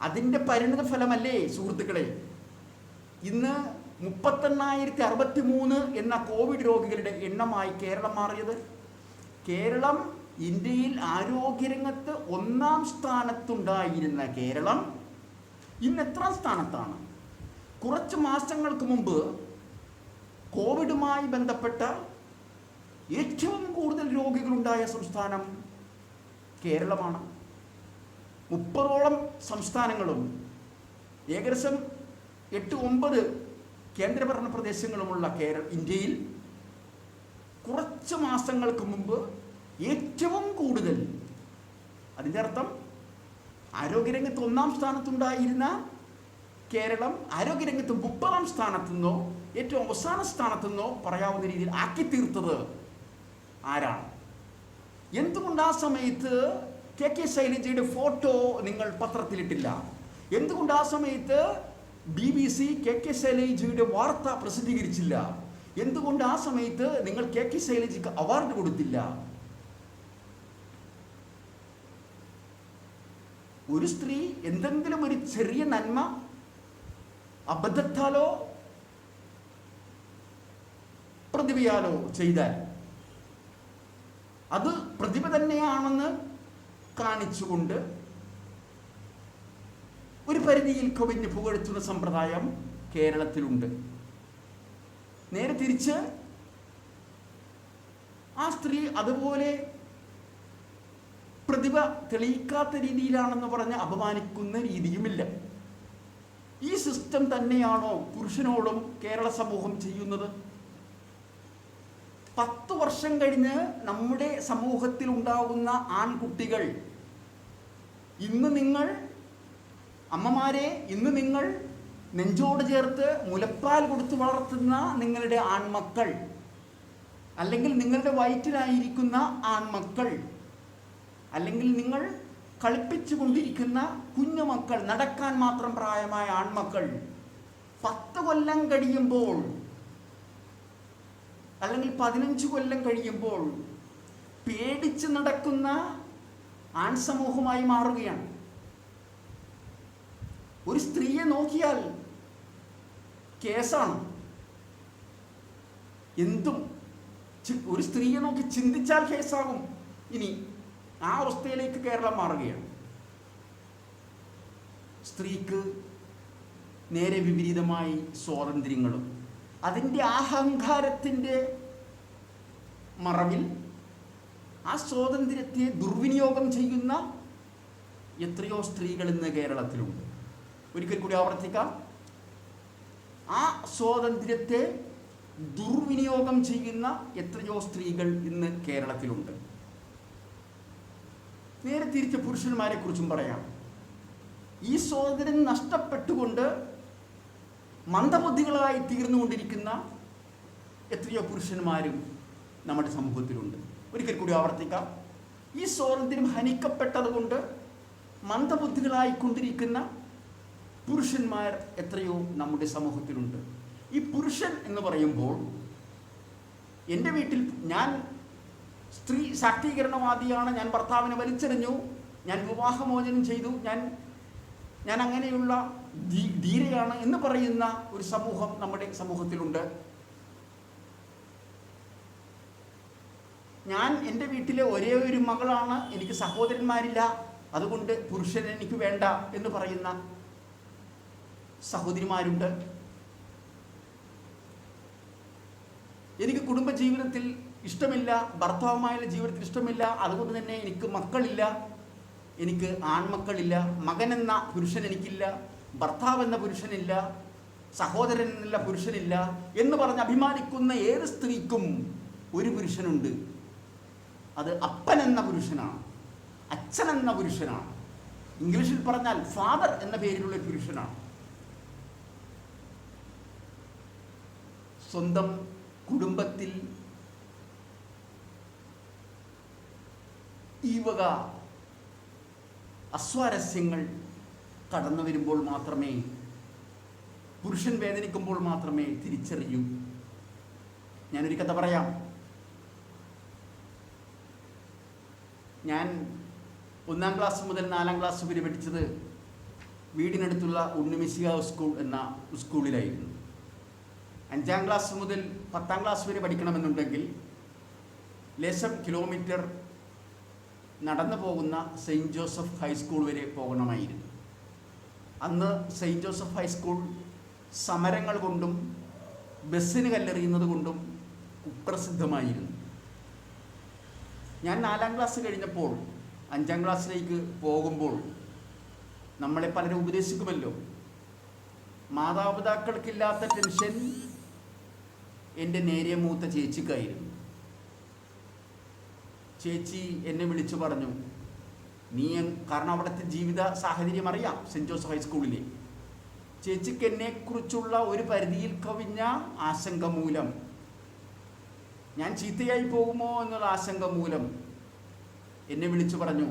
[SPEAKER 1] അതിൻ്റെ പരിണിത ഫലമല്ലേ സുഹൃത്തുക്കളെ ഇന്ന് 38,063 എന്ന കോവിഡ് രോഗികളുടെ എണ്ണമായി കേരളം മാറിയത്? കേരളം ഇന്ത്യയിൽ ആരോഗ്യരംഗത്ത് 1-ാം സ്ഥാനത്തുണ്ടായിരുന്ന കേരളം ഇന്ന് എത്രാം സ്ഥാനത്താണ്? കുറച്ച് മാസങ്ങൾക്ക് മുമ്പ് കോവിഡുമായി ബന്ധപ്പെട്ട ഏറ്റവും കൂടുതൽ രോഗികളുണ്ടായ സംസ്ഥാനം കേരളമാണ്. 30ഓളം സംസ്ഥാനങ്ങളും ഏകദേശം 8-9 കേന്ദ്രഭരണ പ്രദേശങ്ങളുമുള്ള ഇന്ത്യയിൽ കുറച്ച് മാസങ്ങൾക്ക് മുമ്പ് ഏറ്റവും കൂടുതൽ, അതിൻ്റെ അർത്ഥം ആരോഗ്യരംഗത്ത് 1-ാം സ്ഥാനത്തുണ്ടായിരുന്ന കേരളം ആരോഗ്യരംഗത്ത് 30-ാം സ്ഥാനത്തുനിന്നോ ഏറ്റവും അവസാന സ്ഥാനത്തുനിന്നോ പറയാവുന്ന രീതിയിൽ ആക്കി തീർത്തത് ആരാണ്? എന്തുകൊണ്ട് ആ സമയത്ത് KK ശൈലജയുടെ ഫോട്ടോ നിങ്ങൾ പത്രത്തിലിട്ടില്ല? എന്തുകൊണ്ട് ആ സമയത്ത് BBC KK ശൈലജയുടെ വാർത്ത പ്രസിദ്ധീകരിച്ചില്ല? എന്തുകൊണ്ട് ആ സമയത്ത് നിങ്ങൾ KK ശൈലജയ്ക്ക് അവാർഡ് കൊടുത്തില്ല? ഒരു സ്ത്രീ എന്തെങ്കിലും ഒരു ചെറിയ നന്മ അബദ്ധത്താലോ പ്രതിഭയാലോ ചെയ്താൽ അത് പ്രതിഭ തന്നെയാണെന്ന് കാണിച്ചുകൊണ്ട് ഒരു പരിധിയിൽ കവിഞ്ഞ് പുകഴ്ത്തുന്ന സമ്പ്രദായം കേരളത്തിലുണ്ട്. നേരെ തിരിച്ച് ആ സ്ത്രീ അതുപോലെ പ്രതിഭ തെളിയിക്കാത്ത രീതിയിലാണെന്ന് പറഞ്ഞ് അപമാനിക്കുന്ന രീതിയുമില്ല. ഈ സിസ്റ്റം തന്നെയാണോ പുരുഷനോടും കേരള സമൂഹം ചെയ്യുന്നത്? 10 വർഷം കഴിഞ്ഞ് നമ്മുടെ സമൂഹത്തിൽ ഉണ്ടാകുന്ന ആൺകുട്ടികൾ, ഇന്ന് നിങ്ങൾ അമ്മമാരെ, ഇന്ന് നിങ്ങൾ നെഞ്ചോട് ചേർത്ത് മുലപ്പാൽ കൊടുത്ത് വളർത്തുന്ന നിങ്ങളുടെ ആൺമക്കൾ, അല്ലെങ്കിൽ നിങ്ങളുടെ വയറ്റിലായിരിക്കുന്ന ആൺമക്കൾ, അല്ലെങ്കിൽ നിങ്ങൾ കളിപ്പിച്ചു കൊണ്ടിരിക്കുന്ന കുഞ്ഞുമക്കൾ, നടക്കാൻ മാത്രം പ്രായമായ ആൺമക്കൾ 10 കൊല്ലം കഴിയുമ്പോൾ അല്ലെങ്കിൽ 15 കൊല്ലം കഴിയുമ്പോൾ പേടിച്ച് നടക്കുന്ന ആൺ സമൂഹമായി മാറുകയാണ്. ഒരു സ്ത്രീയെ നോക്കിയാൽ കേസാണ്. എന്തും ഒരു സ്ത്രീയെ നോക്കി ചിന്തിച്ചാൽ കേസാകും. ഇനി ആ അവസ്ഥയിലേക്ക് കേരളം മാറുകയാണ്. സ്ത്രീക്ക് നേരെ വിപരീതമായി സ്വാതന്ത്ര്യങ്ങളും അതിൻ്റെ അഹങ്കാരത്തിൻ്റെ മറവിൽ ആ സ്വാതന്ത്ര്യത്തെ ദുർവിനിയോഗം ചെയ്യുന്ന എത്രയോ സ്ത്രീകൾ ഇന്ന് കേരളത്തിലുണ്ട്. ഒരിക്കൽ കൂടി ആവർത്തിക്കാം, ആ സ്വാതന്ത്ര്യത്തെ ദുർവിനിയോഗം ചെയ്യുന്ന എത്രയോ സ്ത്രീകൾ ഇന്ന് കേരളത്തിലുണ്ട്. നേരെ തിരിച്ച് പുരുഷന്മാരെ കുറിച്ചും പറയാം. ഈ സ്വാതന്ത്ര്യം നഷ്ടപ്പെട്ടുകൊണ്ട് മന്ദബുദ്ധികളായി തീർന്നുകൊണ്ടിരിക്കുന്ന എത്രയോ പുരുഷന്മാരും നമ്മുടെ സമൂഹത്തിലുണ്ട്. ഒരിക്കൽ കൂടി ആവർത്തിക്കാം, ഈ സ്വാതന്ത്ര്യം ഹനിക്കപ്പെട്ടതുകൊണ്ട് മന്ദബുദ്ധികളായിക്കൊണ്ടിരിക്കുന്ന പുരുഷന്മാർ എത്രയോ നമ്മുടെ സമൂഹത്തിലുണ്ട്. ഈ പുരുഷൻ എന്ന് പറയുമ്പോൾ എൻ്റെ വീട്ടിൽ ഞാൻ സ്ത്രീ ശാക്തീകരണവാദിയാണ്, ഞാൻ ഭർത്താവിനെ വലിച്ചെറിഞ്ഞു, ഞാൻ വിവാഹമോചനം ചെയ്തു, ഞാൻ അങ്ങനെയുള്ള ധീരയാണ് എന്ന് പറയുന്ന ഒരു സമൂഹം നമ്മുടെ സമൂഹത്തിലുണ്ട്. ഞാൻ എൻ്റെ വീട്ടിലെ ഒരേ ഒരു മകളാണ്, എനിക്ക് സഹോദരന്മാരില്ല, അതുകൊണ്ട് പുരുഷൻ എനിക്ക് വേണ്ട എന്ന് പറയുന്ന സഹോദരിമാരുണ്ട്. എനിക്ക് കുടുംബജീവിതത്തിൽ ഇഷ്ടമില്ല, ഭർത്താവുമായുള്ള ജീവിതത്തിൽ ഇഷ്ടമില്ല, അതുകൊണ്ട് തന്നെ എനിക്ക് മക്കളില്ല, എനിക്ക് ആൺമക്കളില്ല, മകനെന്ന പുരുഷൻ എനിക്കില്ല, ഭർത്താവ് എന്ന പുരുഷനില്ല, സഹോദരൻ എന്നുള്ള പുരുഷനില്ല എന്ന് പറഞ്ഞ് അഭിമാനിക്കുന്ന ഏത് സ്ത്രീക്കും ഒരു പുരുഷനുണ്ട്. അത് അപ്പൻ എന്ന പുരുഷനാണ്, അച്ഛൻ എന്ന പുരുഷനാണ്. ഇംഗ്ലീഷിൽ പറഞ്ഞാൽ ഫാദർ എന്ന പേരിലുള്ള പുരുഷനാണ്. സ്വന്തം കുടുംബത്തിൽ ഈ വക അസ്വാരസ്യങ്ങൾ കടന്നു വരുമ്പോൾ മാത്രമേ, പുരുഷൻ വേദനിക്കുമ്പോൾ മാത്രമേ തിരിച്ചറിയൂ. ഞാനൊരു കഥ പറയാം. ഞാൻ 1ാം ക്ലാസ് മുതൽ 4ാം ക്ലാസ് വരെ പഠിച്ചത് വീടിനടുത്തുള്ള ഉണ്ണിമിശിഹാവ് സ്കൂൾ എന്ന സ്കൂളിലായിരുന്നു. 5ാം ക്ലാസ് മുതൽ 10ാം ക്ലാസ് വരെ പഠിക്കണമെന്നുണ്ടെങ്കിൽ ലേശം കിലോമീറ്റർ നടന്നു പോകുന്ന സെയിൻറ്റ് ജോസഫ് ഹൈസ്കൂൾ വരെ പോകണമായിരുന്നു. അന്ന് സെയിൻറ്റ് ജോസഫ് ഹൈസ്കൂൾ സമരങ്ങൾ കൊണ്ടും ബസ്സിന് കല്ലെറിയുന്നത് കൊണ്ടും കുപ്രസിദ്ധമായിരുന്നു. ഞാൻ 4ാം ക്ലാസ് കഴിഞ്ഞപ്പോൾ 5ാം ക്ലാസ്സിലേക്ക് പോകുമ്പോൾ നമ്മളെ പലരും ഉപദേശിക്കുമല്ലോ. മാതാപിതാക്കൾക്കില്ലാത്ത ടെൻഷൻ എൻ്റെ നേരെ മൂത്ത ചേച്ചിക്കായിരുന്നു. ചേച്ചി എന്നെ വിളിച്ചു പറഞ്ഞു, കാരണം അവിടുത്തെ ജീവിത സാഹചര്യം അറിയാം സെൻറ്റ് ജോസഫ് ഹൈസ്കൂളിലെ. ചേച്ചിക്ക് എന്നെക്കുറിച്ചുള്ള ഒരു പരിധിയിൽ കവിഞ്ഞ ആശങ്ക മൂലം, ഞാൻ ചീത്തയായി പോകുമോ എന്നുള്ള ആശങ്ക മൂലം എന്നെ വിളിച്ചു പറഞ്ഞു,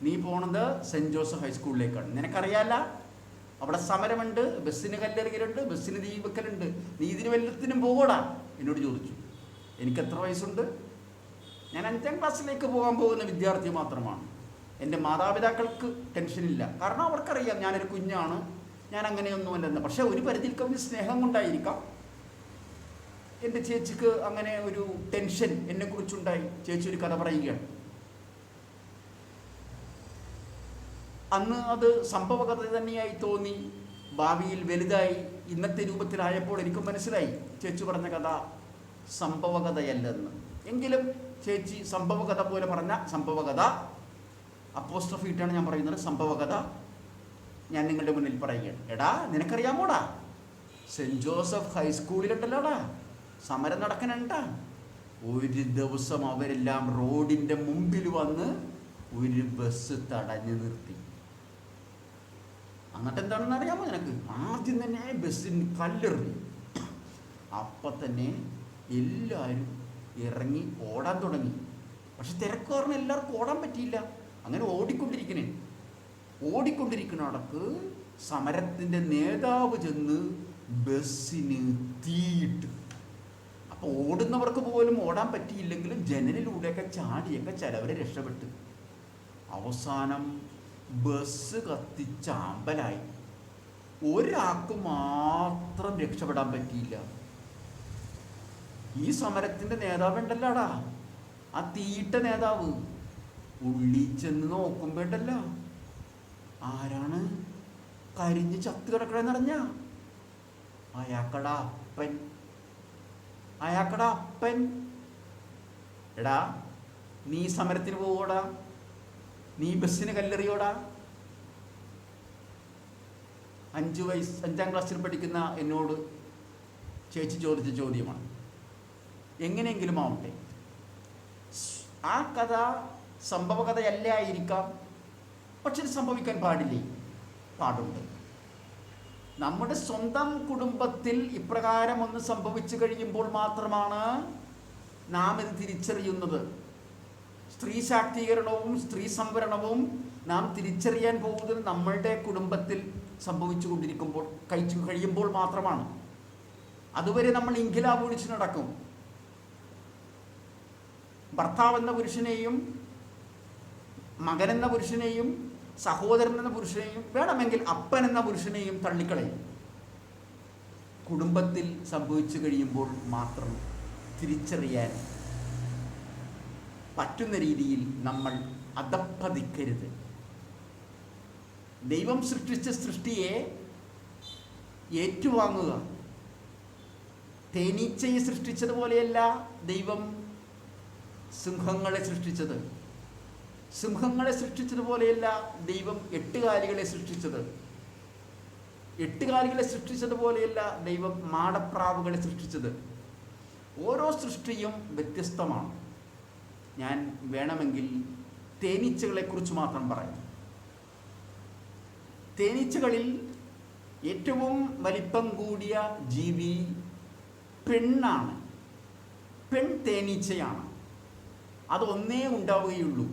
[SPEAKER 1] നീ പോണത് സെൻറ്റ് ജോസഫ് ഹൈസ്കൂളിലേക്കാണ്. നിനക്കറിയാല്ല, അവിടെ സമരമുണ്ട്, ബസ്സിന് കല്ലെറിയലുണ്ട്, ബസ്സിന് തീ വെക്കലുണ്ട്, നീ ഇതിന് വല്ലത്തിനും പോകടാ എന്നോട് ചോദിച്ചു. എനിക്ക് എത്ര വയസ്സുണ്ട്? ഞാൻ 5ാം ക്ലാസ്സിലേക്ക് പോകാൻ പോകുന്ന വിദ്യാർത്ഥി മാത്രമാണ്. എൻ്റെ മാതാപിതാക്കൾക്ക് ടെൻഷനില്ല, കാരണം അവർക്കറിയാം ഞാനൊരു കുഞ്ഞാണ്, ഞാൻ അങ്ങനെയൊന്നുമല്ലെന്ന്. പക്ഷേ ഒരു പരിധിയിൽ കവിഞ്ഞ സ്നേഹം കൊണ്ടായിരിക്കാം എൻ്റെ ചേച്ചിക്ക് അങ്ങനെ ഒരു ടെൻഷൻ എന്നെക്കുറിച്ചുണ്ടായി. ചേച്ചി ഒരു കഥ പറയുകയാണ്. അന്ന് അത് സംഭവകഥ തന്നെയായി തോന്നി. ഭാവിയിൽ വലുതായി ഇന്നത്തെ രൂപത്തിലായപ്പോൾ എനിക്ക് മനസ്സിലായി ചേച്ചി പറഞ്ഞ കഥ സംഭവകഥയല്ലെന്ന്. എങ്കിലും ചേച്ചി സംഭവകഥ പോലെ പറഞ്ഞ സംഭവകഥ, അപ്പോസ്ട്രോഫി ഇട്ടാണ് ഞാൻ പറയുന്നത്, സംഭവകഥ ഞാൻ നിങ്ങളുടെ മുന്നിൽ പറയുകയാണ്. എടാ, നിനക്കറിയാമോടാ, സെൻറ്റ് ജോസഫ് ഹൈസ്കൂളിലുണ്ടല്ലോടാ സമരം നടക്കണണ്ടാ. ഒരു ദിവസം അവരെല്ലാം റോഡിൻ്റെ മുമ്പിൽ വന്ന് ഒരു ബസ് തടഞ്ഞു നിർത്തി. എന്നിട്ട് എന്താണെന്ന് അറിയാമോ നിനക്ക്? ആദ്യം തന്നെ ബസ്സിന് കല്ലെറിഞ്ഞു. അപ്പം തന്നെ എല്ലാവരും ഇറങ്ങി ഓടാൻ തുടങ്ങി. പക്ഷെ തിരക്ക് കാരണം എല്ലാവർക്കും ഓടാൻ പറ്റിയില്ല. അങ്ങനെ ഓടിക്കൊണ്ടിരിക്കുന്നിടക്ക് സമരത്തിൻ്റെ നേതാവ് ചെന്ന് ബസ്സിന് തീയിട്ട്. അപ്പോൾ ഓടുന്നവർക്ക് പോലും ഓടാൻ പറ്റിയില്ലെങ്കിലും ജനലിലൂടെയൊക്കെ ചാടിയൊക്കെ ചിലവരെ രക്ഷപ്പെട്ടു. അവസാനം ബസ് കത്തിച്ചാമ്പലായി. ഒരാൾക്ക് മാത്രം രക്ഷപ്പെടാൻ പറ്റിയില്ല. ഈ സമരത്തിൻ്റെ നേതാവുണ്ടല്ലോടാ, ആ തീയിട്ട നേതാവ് ഉള്ളിൽ ചെന്ന് നോക്കുമ്പോണ്ടല്ല, ആരാണ് കരിഞ്ഞ് ചത്ത് കിടക്കണെന്നറിഞ്ഞ? അയാക്കടാ അപ്പൻ. എടാ, നീ സമരത്തിന് പോവോടാ? നീ ബസ്സിന് കല്ലെറിയോടാ? 5ാം ക്ലാസ്സിൽ പഠിക്കുന്ന എന്നോട് ചേച്ചി ചോദിച്ച ചോദ്യമാണ്. എങ്ങനെയെങ്കിലും ആവട്ടെ, ആ കഥ സംഭവകഥയല്ലായിരിക്കാം, പക്ഷെ ഇത് സംഭവിക്കാൻ പാടുണ്ട്. നമ്മുടെ സ്വന്തം കുടുംബത്തിൽ ഇപ്രകാരം ഒന്ന് സംഭവിച്ചു കഴിയുമ്പോൾ മാത്രമാണ് നാം ഇത് തിരിച്ചറിയുന്നത്. സ്ത്രീ ശാക്തീകരണവും സ്ത്രീ സംവരണവും നാം തിരിച്ചറിയാൻ പോകുന്നത് നമ്മളുടെ കുടുംബത്തിൽ സംഭവിച്ചു കൊണ്ടിരിക്കുമ്പോൾ കഴിയുമ്പോൾ മാത്രമാണ്. അതുവരെ നമ്മൾ ഇൻഖിലാബ് വിളിച്ച് നടക്കും. ഭർത്താവെന്ന പുരുഷനെയും മകനെന്ന പുരുഷനെയും സഹോദരൻ എന്ന പുരുഷനെയും വേണമെങ്കിൽ അപ്പൻ എന്ന പുരുഷനെയും തള്ളിക്കളയും. കുടുംബത്തിൽ സംഭവിച്ചു കഴിയുമ്പോൾ മാത്രം തിരിച്ചറിയാൻ പറ്റുന്ന രീതിയിൽ നമ്മൾ അധപ്പതിക്കരുത്. ദൈവം സൃഷ്ടിച്ച സൃഷ്ടിയെ ഏറ്റുവാങ്ങുക. തേനീച്ചയെ സൃഷ്ടിച്ചതുപോലെയല്ല ദൈവം സിംഹങ്ങളെ സൃഷ്ടിച്ചത്. സിംഹങ്ങളെ സൃഷ്ടിച്ചതുപോലെയല്ല ദൈവം എട്ടുകാലികളെ സൃഷ്ടിച്ചത്. എട്ടുകാലികളെ സൃഷ്ടിച്ചതുപോലെയല്ല ദൈവം മാടപ്രാവുകളെ സൃഷ്ടിച്ചത്. ഓരോ സൃഷ്ടിയും വ്യത്യസ്തമാണ്. ഞാൻ വേണമെങ്കിൽ തേനീച്ചകളെക്കുറിച്ച് മാത്രം പറയാം. തേനീച്ചകളിൽ ഏറ്റവും വലിപ്പം കൂടിയ ജീവി പെണ്ണാണ്. പെൺ തേനീച്ചയാണ്. അതൊന്നേ ഉണ്ടാവുകയുള്ളൂ.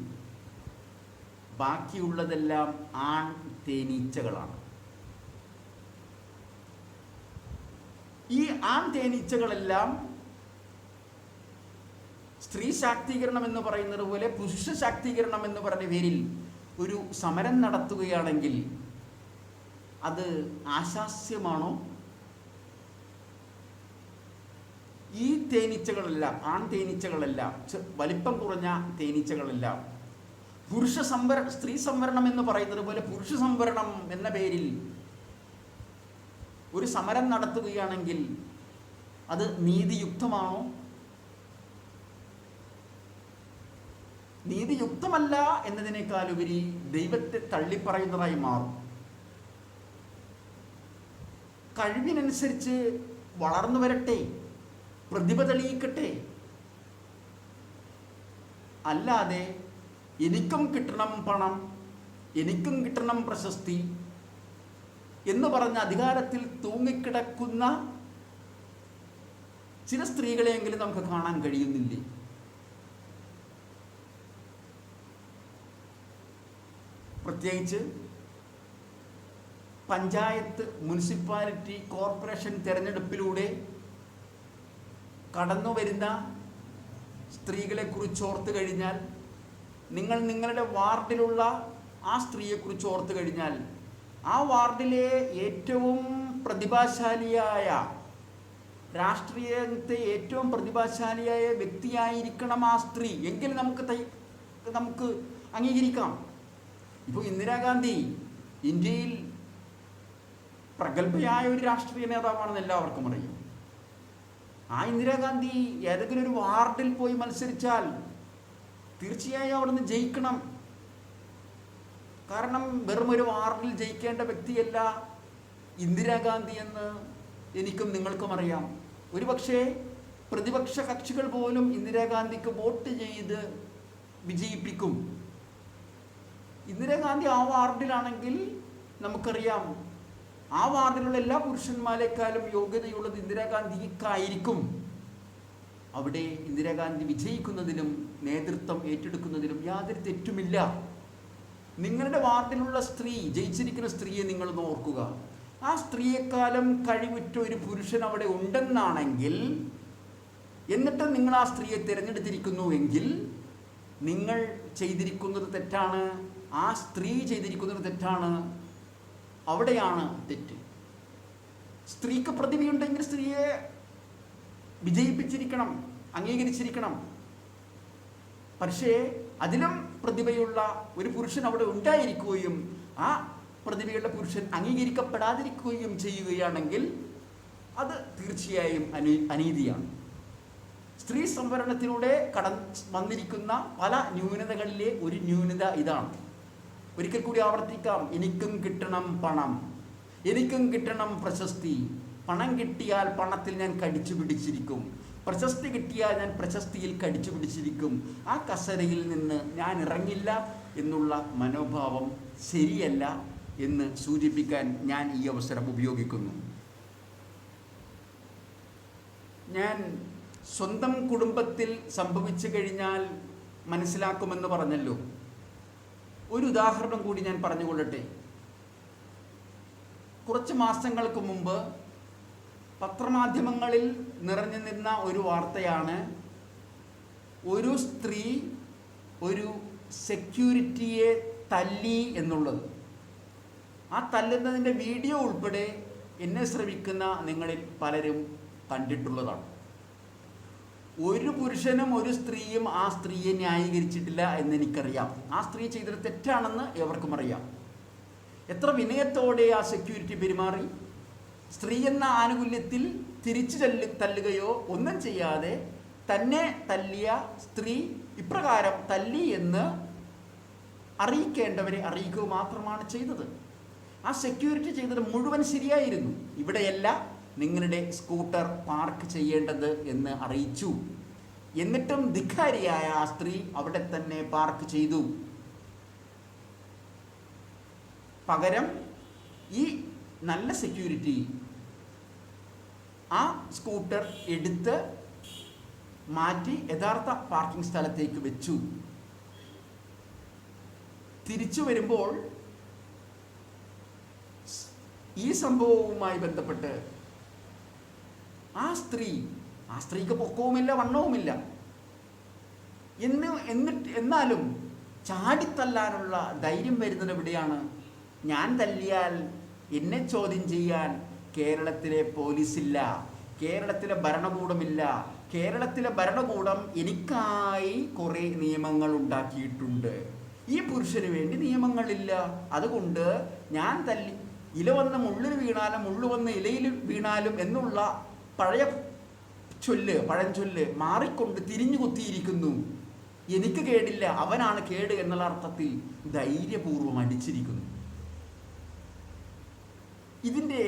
[SPEAKER 1] ബാക്കിയുള്ളതെല്ലാം ആൺ തേനീച്ചകളാണ്. ഈ ആൺ തേനീച്ചകളെല്ലാം സ്ത്രീ ശാക്തീകരണം എന്ന് പറയുന്നത് പോലെ പുരുഷ ശാക്തീകരണം എന്ന് പറഞ്ഞ പേരിൽ ഒരു സമരം നടത്തുകയാണെങ്കിൽ അത് ആശാസ്യമാണോ? ഈ തേനീച്ചകളെല്ലാം, ആൺ തേനീച്ചകളെല്ലാം, വലിപ്പം കുറഞ്ഞ തേനീച്ചകളെല്ലാം സ്ത്രീ സംവരണം എന്ന് പറയുന്നത് പോലെ പുരുഷ സംവരണം എന്ന പേരിൽ ഒരു സമരം നടത്തുകയാണെങ്കിൽ അത് നീതിയുക്തമാണോ? നീതിയുക്തമല്ല എന്നതിനേക്കാളുപരി ദൈവത്തെ തള്ളിപ്പറയുന്നതായി മാറും. കഴിവിനനുസരിച്ച് വളർന്നു വരട്ടെ, പ്രതിഭ തെളിയിക്കട്ടെ. അല്ലാതെ എനിക്കും കിട്ടണം പണം, എനിക്കും കിട്ടണം പ്രശസ്തി എന്ന് പറഞ്ഞ അധികാരത്തിൽ തൂങ്ങിക്കിടക്കുന്ന ചില സ്ത്രീകളെയെങ്കിലും നമുക്ക് കാണാൻ കഴിയുന്നില്ലേ? പ്രത്യേകിച്ച് പഞ്ചായത്ത്, മുനിസിപ്പാലിറ്റി, കോർപ്പറേഷൻ തിരഞ്ഞെടുപ്പിലൂടെ കടന്നു വരുന്ന സ്ത്രീകളെക്കുറിച്ച് ഓർത്തു കഴിഞ്ഞാൽ, നിങ്ങൾ നിങ്ങളുടെ വാർഡിലുള്ള ആ സ്ത്രീയെക്കുറിച്ച് ഓർത്തു കഴിഞ്ഞാൽ, ആ വാർഡിലെ ഏറ്റവും പ്രതിഭാശാലിയായ, രാഷ്ട്രീയത്തെ ഏറ്റവും പ്രതിഭാശാലിയായ വ്യക്തിയായിരിക്കണം ആ സ്ത്രീ എങ്കിൽ നമുക്ക് അംഗീകരിക്കാം. ഇപ്പോൾ ഇന്ദിരാഗാന്ധി ഇന്ത്യയിൽ പ്രഗത്ഭയായ ഒരു രാഷ്ട്രീയ നേതാവാണെന്ന് എല്ലാവർക്കും അറിയാം. ആ ഇന്ദിരാഗാന്ധി ഏതെങ്കിലും ഒരു വാർഡിൽ പോയി മത്സരിച്ചാൽ തീർച്ചയായും അവിടുന്ന് ജയിക്കണം. കാരണം വെറും ഒരു വാർഡിൽ ജയിക്കേണ്ട വ്യക്തിയല്ല ഇന്ദിരാഗാന്ധി എന്ന് എനിക്കും നിങ്ങൾക്കും അറിയാം. ഒരുപക്ഷെ പ്രതിപക്ഷ കക്ഷികൾ പോലും ഇന്ദിരാഗാന്ധിക്ക് വോട്ട് ചെയ്ത് വിജയിപ്പിക്കും. ഇന്ദിരാഗാന്ധി ആ വാർഡിലാണെങ്കിൽ നമുക്കറിയാം, ആ വാർഡിലുള്ള എല്ലാ പുരുഷന്മാരെക്കാളും യോഗ്യതയുള്ളത് ഇന്ദിരാഗാന്ധിക്കായിരിക്കും. അവിടെ ഇന്ദിരാഗാന്ധി വിജയിക്കുന്നതിലും നേതൃത്വം ഏറ്റെടുക്കുന്നതിലും യാതൊരു തെറ്റുമില്ല. നിങ്ങളുടെ വാർഡിലുള്ള സ്ത്രീ, ജയിച്ചിരിക്കുന്ന സ്ത്രീയെ നിങ്ങൾ ഓർക്കുക. ആ സ്ത്രീയെക്കാളും കഴിവുറ്റ ഒരു പുരുഷൻ അവിടെ ഉണ്ടെന്നാണെങ്കിൽ, എന്നിട്ട് നിങ്ങൾ ആ സ്ത്രീയെ തിരഞ്ഞെടുത്തിരിക്കുന്നുവെങ്കിൽ നിങ്ങൾ ചെയ്തിരിക്കുന്നത് തെറ്റാണ്, ആ സ്ത്രീ ചെയ്തിരിക്കുന്നത് തെറ്റാണ്. അവിടെയാണ് തെറ്റ്. സ്ത്രീക്ക് പ്രതിഭയുണ്ടെങ്കിൽ സ്ത്രീയെ വിജയിപ്പിച്ചിരിക്കണം, അംഗീകരിച്ചിരിക്കണം. പക്ഷേ അതിലും പ്രതിഭയുള്ള ഒരു പുരുഷൻ അവിടെ ഉണ്ടായിരിക്കുകയും ആ പ്രതിഭയുള്ള പുരുഷൻ അംഗീകരിക്കപ്പെടാതിരിക്കുകയും ചെയ്യുകയാണെങ്കിൽ അത് തീർച്ചയായും അനീതിയാണ്. സ്ത്രീ സംവരണത്തിലൂടെ വന്നിരിക്കുന്ന പല ന്യൂനതകളിലെ ഒരു ന്യൂനത ഇതാണ്. ഒരിക്കൽ കൂടി ആവർത്തിക്കാം. എനിക്കും കിട്ടണം പണം, എനിക്കും കിട്ടണം പ്രശസ്തി. പണം കിട്ടിയാൽ പണത്തിൽ ഞാൻ കടിച്ചു പിടിച്ചിരിക്കും, പ്രശസ്തി കിട്ടിയാൽ ഞാൻ പ്രശസ്തിയിൽ കടിച്ചു പിടിച്ചിരിക്കും. ആ കസരയിൽ നിന്ന് ഞാൻ ഇറങ്ങില്ല എന്നുള്ള മനോഭാവം ശരിയല്ല എന്ന് സൂചിപ്പിക്കാൻ ഞാൻ ഈ അവസരം ഉപയോഗിക്കുന്നു. ഞാൻ സ്വന്തം കുടുംബത്തിൽ സംഭവിച്ചു കഴിഞ്ഞാൽ മനസ്സിലാക്കുമെന്ന് പറഞ്ഞല്ലോ. ഒരു ഉദാഹരണം കൂടി ഞാൻ പറഞ്ഞുകൊള്ളട്ടെ. കുറച്ച് മാസങ്ങൾക്ക് മുമ്പ് പത്രമാധ്യമങ്ങളിൽ നിറഞ്ഞു നിന്ന ഒരു വാർത്തയാണ്, ഒരു സ്ത്രീ ഒരു സെക്യൂരിറ്റിയെ തല്ലി എന്നുള്ളത്. ആ തല്ലുന്നതിൻ്റെ വീഡിയോ ഉൾപ്പെടെ എന്നെ ശ്രമിക്കുന്ന നിങ്ങളിൽ പലരും കണ്ടിട്ടുള്ളതാണ്. ഒരു പുരുഷനും ഒരു സ്ത്രീയും ആ സ്ത്രീയെ ന്യായീകരിച്ചിട്ടില്ല എന്നെനിക്കറിയാം. ആ സ്ത്രീ ചെയ്തത് തെറ്റാണെന്ന് എവർക്കും അറിയാം. എത്ര വിനയത്തോടെ ആ സെക്യൂരിറ്റി പെരുമാറി. സ്ത്രീ എന്ന ആനുകൂല്യത്തിൽ തിരിച്ചു തല്ലുകയോ ഒന്നും ചെയ്യാതെ തന്നെ തല്ലിയ സ്ത്രീ ഇപ്രകാരം തല്ലി എന്ന് അറിയിക്കേണ്ടവരെ അറിയിക്കുക മാത്രമാണ് ചെയ്തത്. ആ സെക്യൂരിറ്റി ചെയ്തത് മുഴുവൻ ശരിയായിരുന്നു. ഇവിടെയല്ല നിങ്ങളുടെ സ്കൂട്ടർ പാർക്ക് ചെയ്യേണ്ടത് എന്ന് അറിയിച്ചു. എന്നിട്ടും ധിക്കാരിയായ ആ സ്ത്രീ അവിടെ തന്നെ പാർക്ക് ചെയ്തു. പകരം ഈ നല്ല സെക്യൂരിറ്റി ആ സ്കൂട്ടർ എടുത്ത് മാറ്റി യഥാർത്ഥ പാർക്കിംഗ് സ്ഥലത്തേക്ക് വെച്ചു. തിരിച്ചു വരുമ്പോൾ ഈ സംഭവവുമായി ബന്ധപ്പെട്ട് ആ സ്ത്രീക്ക് പൊക്കവുമില്ല വണ്ണവുമില്ല. എന്നാലും ചാടിത്തല്ലാനുള്ള ധൈര്യം വരുന്നത് എവിടെയാണ്? ഞാൻ തല്ലിയാൽ എന്നെ ചോദ്യം ചെയ്യാൻ കേരളത്തിലെ പോലീസില്ല, കേരളത്തിലെ ഭരണകൂടമില്ല. കേരളത്തിലെ ഭരണകൂടം എനിക്കായി കുറേ നിയമങ്ങൾ ഉണ്ടാക്കിയിട്ടുണ്ട്. ഈ പുരുഷന് വേണ്ടി നിയമങ്ങളില്ല. അതുകൊണ്ട് ഞാൻ തല്ലി ഇല വന്ന് മുള്ളിൽ വീണാലും മുള്ളു വന്ന് ഇലയിൽ വീണാലും എന്നുള്ള പഴഞ്ചൊല്ല് മാറിക്കൊണ്ട് തിരിഞ്ഞു കുത്തിയിരിക്കുന്നു. എനിക്ക് കേടില്ല, അവനാണ് കേട് എന്നുള്ള അർത്ഥത്തിൽ ധൈര്യപൂർവ്വം അടിച്ചിരിക്കുന്നു. ഇതിൻ്റെ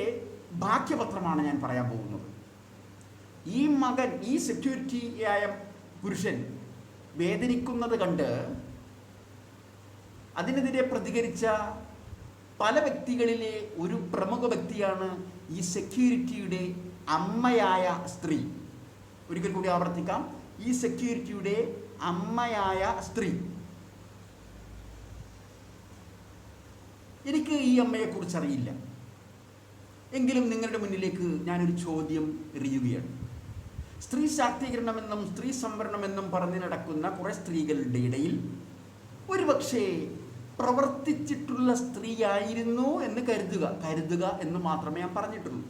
[SPEAKER 1] ബാക്യപത്രമാണ് ഞാൻ പറയാൻ പോകുന്നത്. ഈ സെക്യൂരിറ്റിയായ പുരുഷൻ വേദനിക്കുന്നത് കണ്ട് അതിനെതിരെ പ്രതികരിച്ച പല വ്യക്തികളിലെ ഒരു പ്രമുഖ വ്യക്തിയാണ് ഈ സെക്യൂരിറ്റിയുടെ അമ്മയായ സ്ത്രീ. ഒരിക്കൽ കൂടി ആവർത്തിക്കാം, ഈ സെക്യൂരിറ്റിയുടെ അമ്മയായ സ്ത്രീ. എനിക്ക് ഈ അമ്മയെക്കുറിച്ച് അറിയില്ല, എങ്കിലും നിങ്ങളുടെ മുന്നിലേക്ക് ഞാനൊരു ചോദ്യം എറിയുകയാണ്. സ്ത്രീ ശാക്തീകരണമെന്നും സ്ത്രീ സംവരണമെന്നും പറഞ്ഞു നടക്കുന്ന കുറേ സ്ത്രീകളുടെ ഇടയിൽ ഒരുപക്ഷെ പ്രവർത്തിച്ചിട്ടുള്ള സ്ത്രീയായിരുന്നു എന്ന് കരുതുക എന്ന് മാത്രമേ ഞാൻ പറഞ്ഞിട്ടുള്ളൂ.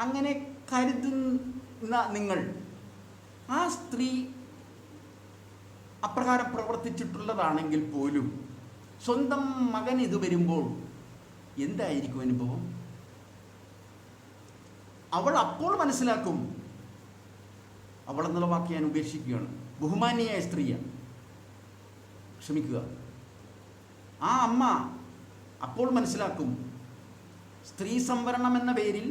[SPEAKER 1] അങ്ങനെ കരുതുന്ന നിങ്ങൾ ആ സ്ത്രീ അപ്രകാരം പ്രവർത്തിച്ചിട്ടുള്ളതാണെങ്കിൽ പോലും സ്വന്തം മകൻ ഇത് വരുമ്പോൾ എന്തായിരിക്കും അനുഭവം? അവൾ അപ്പോൾ മനസ്സിലാക്കും. അവൾ എന്നുള്ള വാക്ക് ഞാൻ ഉപേക്ഷിക്കുകയാണ്, ബഹുമാനിയായ സ്ത്രീയാണ്, ക്ഷമിക്കുക. ആ അമ്മ അപ്പോൾ മനസ്സിലാക്കും, സ്ത്രീ സംവരണം എന്ന പേരിൽ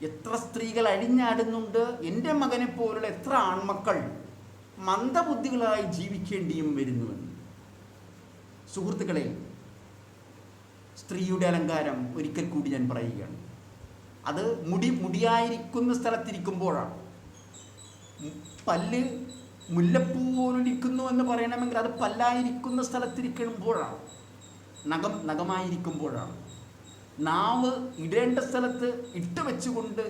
[SPEAKER 1] എത്ര സ്ത്രീകൾ അഴിഞ്ഞാടുന്നുണ്ട്, എൻ്റെ മകനെ പോലുള്ള എത്ര ആൺമക്കൾ മന്ദബുദ്ധികളായി ജീവിക്കേണ്ടിയും വരുന്നുവെന്ന്. സുഹൃത്തുക്കളെ, സ്ത്രീയുടെ അലങ്കാരം ഒരിക്കൽ കൂടി ഞാൻ പറയുകയാണ്. അത് മുടിയായിരിക്കുന്ന സ്ഥലത്തിരിക്കുമ്പോഴാണ്. പല്ല് മുല്ലപ്പൂ പോലിരിക്കുന്നു എന്ന് പറയണമെങ്കിൽ അത് പല്ലായിരിക്കുന്ന സ്ഥലത്തിരിക്കുമ്പോഴാണ്. നഖമായിരിക്കുമ്പോഴാണ്. നാവ് ഇടേണ്ട സ്ഥലത്ത് ഇട്ട് വെച്ചുകൊണ്ട്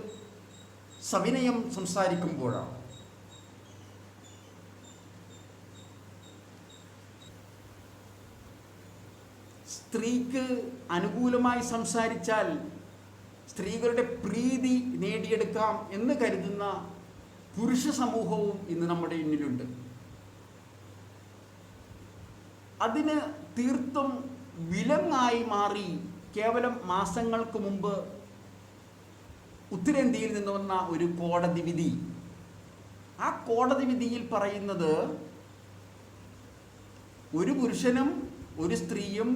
[SPEAKER 1] സവിനയം സംസാരിക്കുമ്പോഴാണ്. സ്ത്രീക്ക് അനുകൂലമായി സംസാരിച്ചാൽ സ്ത്രീകളുടെ പ്രീതി നേടിയെടുക്കാം എന്ന് കരുതുന്ന പുരുഷ സമൂഹവും ഇന്ന് നമ്മുടെ മുന്നിലുണ്ട്. അതിന് തീർത്തും വിലങ്ങായി മാറി കേവലം മാസങ്ങൾക്ക് മുമ്പ് ഉത്തരേന്ത്യയിൽ നിന്ന് വന്ന ഒരു കോടതി വിധി. ആ കോടതി വിധിയിൽ പറയുന്നത്, ഒരു പുരുഷനും ഒരു സ്ത്രീയും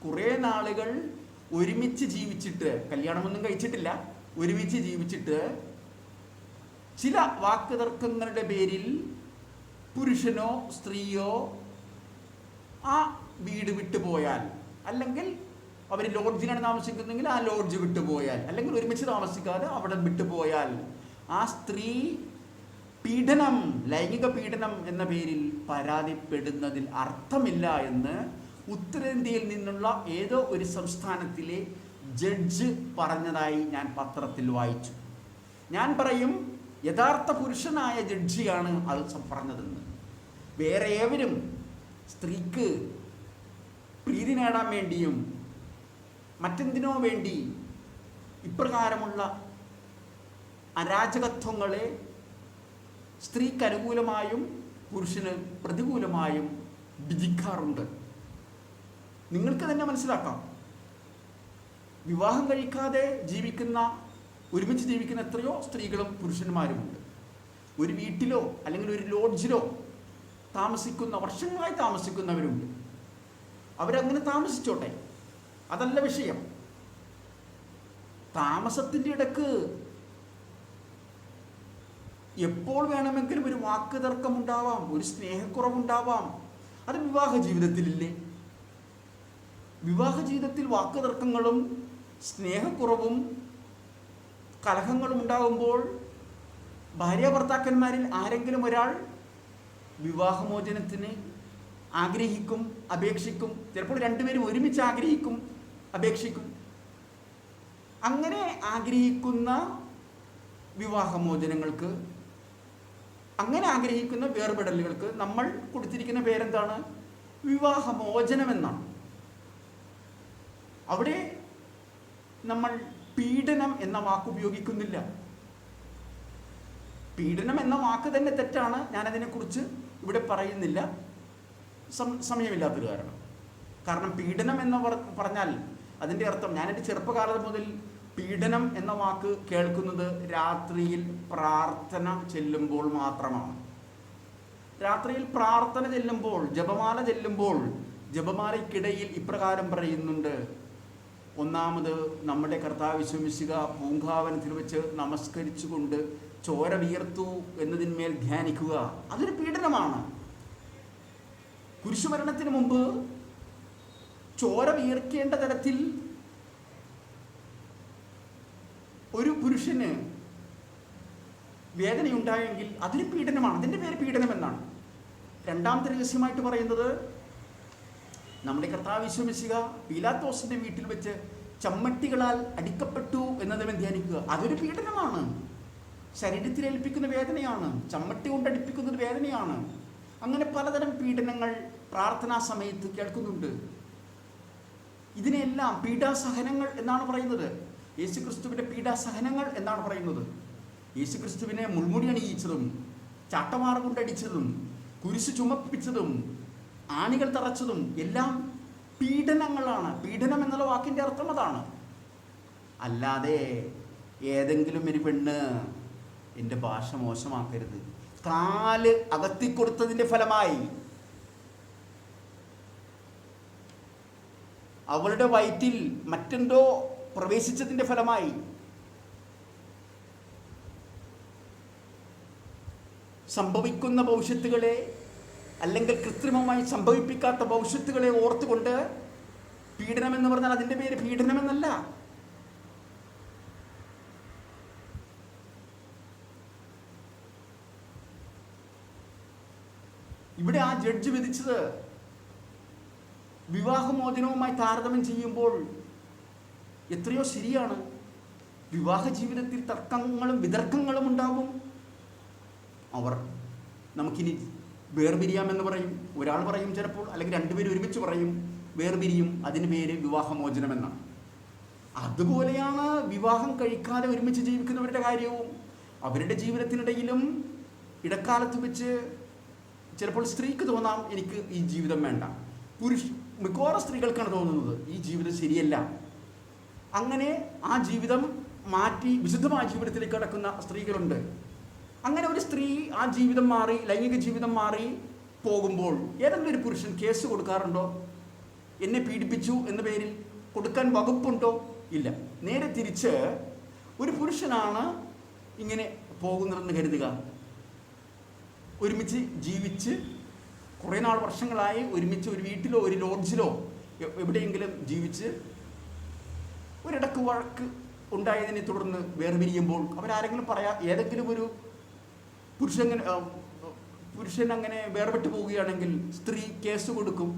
[SPEAKER 1] കുറേ നാളുകൾ ഒരുമിച്ച് ജീവിച്ചിട്ട്, കല്യാണമൊന്നും കഴിച്ചിട്ടില്ല, ഒരുമിച്ച് ജീവിച്ചിട്ട് ചില വാക്കുതർക്കങ്ങളുടെ പേരിൽ പുരുഷനോ സ്ത്രീയോ ആ വീട് വിട്ടുപോയാൽ, അല്ലെങ്കിൽ അവർ ലോഡ്ജിലാണ് താമസിക്കുന്നെങ്കിൽ ആ ലോഡ്ജ് വിട്ടുപോയാൽ, അല്ലെങ്കിൽ ഒരുമിച്ച് താമസിക്കാതെ അവിടെ വിട്ടുപോയാൽ ആ സ്ത്രീ പീഡനം, ലൈംഗിക പീഡനം എന്ന പേരിൽ പരാതിപ്പെടുന്നതിൽ അർത്ഥമില്ല എന്ന് ഉത്തരേന്ത്യയിൽ നിന്നുള്ള ഏതോ ഒരു സംസ്ഥാനത്തിലെ ജഡ്ജ് പറഞ്ഞതായി ഞാൻ പത്രത്തിൽ വായിച്ചു. ഞാൻ പറയും, യഥാർത്ഥ പുരുഷനായ ജഡ്ജിയാണ് അത് പറഞ്ഞതെന്ന്. വേറെ ഏവരും സ്ത്രീക്ക് പ്രീതി നേടാൻ വേണ്ടിയും മറ്റെന്തിനോ വേണ്ടി ഇപ്രകാരമുള്ള അരാജകത്വങ്ങളെ സ്ത്രീക്ക് അനുകൂലമായും പുരുഷന് പ്രതികൂലമായും വിധിക്കാറുണ്ട്. നിങ്ങൾക്ക് തന്നെ മനസ്സിലാക്കാം, വിവാഹം കഴിക്കാതെ ഒരുമിച്ച് ജീവിക്കുന്ന എത്രയോ സ്ത്രീകളും പുരുഷന്മാരുമുണ്ട്. ഒരു വീട്ടിലോ അല്ലെങ്കിൽ ഒരു ലോഡ്ജിലോ വർഷങ്ങളായി താമസിക്കുന്നവരുണ്ട്. അവരങ്ങനെ താമസിച്ചോട്ടെ, അതല്ല വിഷയം. താമസത്തിൻ്റെ ഇടക്ക് എപ്പോൾ വേണമെങ്കിലും ഒരു വാക്ക് തർക്കമുണ്ടാവാം, ഒരു സ്നേഹക്കുറവുണ്ടാവാം. അത് വിവാഹ ജീവിതത്തിലില്ലേ? വിവാഹ ജീവിതത്തിൽ വാക്ക് തർക്കങ്ങളും സ്നേഹക്കുറവും കലഹങ്ങളും ഉണ്ടാകുമ്പോൾ ഭാര്യ ഭർത്താക്കന്മാരിൽ ആരെങ്കിലും ഒരാൾ വിവാഹമോചനത്തിന് ആഗ്രഹിക്കും, അപേക്ഷിക്കും. ചിലപ്പോൾ രണ്ടുപേരും ഒരുമിച്ച് ആഗ്രഹിക്കും, അപേക്ഷിക്കും. അങ്ങനെ ആഗ്രഹിക്കുന്ന വിവാഹമോചനങ്ങൾക്ക്, അങ്ങനെ ആഗ്രഹിക്കുന്ന വേർപെടലുകൾക്ക് നമ്മൾ കൊടുത്തിരിക്കുന്ന പേരെന്താണ്? വിവാഹമോചനം എന്നാണ്. അവിടെ നമ്മൾ പീഡനം എന്ന വാക്ക് ഉപയോഗിക്കുന്നില്ല. പീഡനം എന്ന വാക്ക് തന്നെ തെറ്റാണ്. ഞാനതിനെക്കുറിച്ച് ഇവിടെ പറയുന്നില്ല, സമയമില്ലാത്തൊരു കാരണം പീഡനം എന്ന് പറഞ്ഞാൽ അതിൻ്റെ അർത്ഥം, ഞാനെൻ്റെ ചെറുപ്പകാലം മുതൽ പീഡനം എന്ന വാക്ക് കേൾക്കുന്നത് രാത്രിയിൽ പ്രാർത്ഥന ചെല്ലുമ്പോൾ മാത്രമാണ്. രാത്രിയിൽ പ്രാർത്ഥന ചെല്ലുമ്പോൾ, ജപമാല ചെല്ലുമ്പോൾ, ജപമാലയ്ക്കിടയിൽ ഇപ്രകാരം പറയുന്നുണ്ട്: ഒന്നാമത് നമ്മുടെ കർത്താവ് യേശു മിശിഹ പൂങ്കാവനത്തിൽ വെച്ച് നമസ്കരിച്ചുകൊണ്ട് ചോര വിയർത്തു എന്നതിന്മേൽ ധ്യാനിക്കുക. അതൊരു പീഡനമാണ്. കുരിശുമരണത്തിന് മുമ്പ് ചോര വിയർക്കേണ്ട തരത്തിൽ ഒരു പുരുഷന് വേദനയുണ്ടായെങ്കിൽ അതൊരു പീഡനമാണ്. അതിൻ്റെ പേര് പീഡനം എന്നാണ്. രണ്ടാമത്തെ രഹസ്യമായിട്ട് പറയുന്നത്, നമ്മുടെ കർത്താവ് യേശു മിശിഹ പീലാത്തോസിന്റെ വീട്ടിൽ വെച്ച് ചമ്മട്ടികളാൽ അടിക്കപ്പെട്ടു എന്നതിനെ ധ്യാനിക്കുക. അതൊരു പീഡനമാണ്. ശരീരത്തിൽ ഏൽപ്പിക്കുന്ന വേദനയാണ്. ചമ്മട്ടി കൊണ്ട് അടിപ്പിക്കുന്ന വേദനയാണ്. അങ്ങനെ പലതരം പീഡനങ്ങൾ പ്രാർത്ഥനാ സമയത്ത് കേൾക്കുന്നുണ്ട്. ഇതിനെല്ലാം പീഡാസഹനങ്ങൾ എന്നാണ് പറയുന്നത്. യേശുക്രിസ്തുവിൻ്റെ പീഡാസഹനങ്ങൾ എന്നാണ് പറയുന്നത്. യേശുക്രിസ്തുവിനെ മുൾമുടി അണിയിച്ചതും ചാട്ടമാറ കൊണ്ടടിച്ചതും കുരിശ് ചുമപ്പിച്ചതും ആണികൾ തറച്ചതും എല്ലാം പീഡനങ്ങളാണ്. പീഡനം എന്നുള്ള വാക്കിൻ്റെ അർത്ഥം അതാണ്. അല്ലാതെ ഏതെങ്കിലും ഒരു പെണ്ണ്, എൻ്റെ ഭാഷ മോശമാക്കരുത്, കാല് അകത്തിക്കൊടുത്തതിൻ്റെ ഫലമായി, അവളുടെ വയറ്റിൽ മറ്റെന്തോ പ്രവേശിച്ചതിൻ്റെ ഫലമായി സംഭവിക്കുന്ന ഭവിഷ്യത്തുകളെ, അല്ലെങ്കിൽ കൃത്രിമമായി സംഭവിപ്പിക്കാത്ത ഭവിഷ്യത്തുകളെ ഓർത്തുകൊണ്ട് പീഡനം എന്ന് പറഞ്ഞാൽ അതിൻ്റെ പേര് പീഡനമെന്നല്ല. ഇവിടെ ആ ജഡ്ജ് വിധിച്ചത് വിവാഹമോചനവുമായി താരതമ്യം ചെയ്യുമ്പോൾ എത്രയോ ശരിയാണ്. വിവാഹ ജീവിതത്തിൽ തർക്കങ്ങളും വിതർക്കങ്ങളും ഉണ്ടാകും. അവർ നമുക്കിനി വേർപിരിയാമെന്ന് പറയും, ഒരാൾ പറയും ചിലപ്പോൾ, അല്ലെങ്കിൽ രണ്ടുപേരും ഒരുമിച്ച് പറയും വേർപിരിയും. അതിന് പേര് വിവാഹമോചനം എന്നാണ്. അതുപോലെയാണ് വിവാഹം കഴിക്കാതെ ഒരുമിച്ച് ജീവിക്കുന്നവരുടെ കാര്യവും. അവരുടെ ജീവിതത്തിനിടയിലും ഇടക്കാലത്ത് വെച്ച് ചിലപ്പോൾ സ്ത്രീക്ക് തോന്നാം എനിക്ക് ഈ ജീവിതം വേണ്ട. മിക്കവാറും സ്ത്രീകൾക്കാണ് തോന്നുന്നത് ഈ ജീവിതം ശരിയല്ല. അങ്ങനെ ആ ജീവിതം മാറ്റി വിശുദ്ധമായ ജീവിതത്തിലേക്ക് കടക്കുന്ന സ്ത്രീകളുണ്ട്. അങ്ങനെ ഒരു സ്ത്രീ ആ ജീവിതം മാറി, ലൈംഗിക ജീവിതം മാറി പോകുമ്പോൾ ഏതെങ്കിലും ഒരു പുരുഷൻ കേസ് കൊടുക്കാറുണ്ടോ? എന്നെ പീഡിപ്പിച്ചു എന്ന പേരിൽ കൊടുക്കാൻ വകുപ്പുണ്ടോ? ഇല്ല. നേരെ തിരിച്ച് ഒരു പുരുഷനാണ് ഇങ്ങനെ പോകുന്നതെന്ന് കരുതുക. ഒരുമിച്ച് ജീവിച്ച് കുറേ നാൾ വർഷങ്ങളായി ഒരുമിച്ച് ഒരു വീട്ടിലോ ഒരു ലോഡ്ജിലോ എവിടെയെങ്കിലും ജീവിച്ച് ഒരിടക്ക് വഴക്ക് ഉണ്ടായതിനെ തുടർന്ന് വേർപിരിയുമ്പോൾ അവരാരെങ്കിലും ഏതെങ്കിലും ഒരു പുരുഷൻ അങ്ങനെ വേർപെട്ടു പോവുകയാണെങ്കിൽ സ്ത്രീ കേസ് കൊടുക്കും.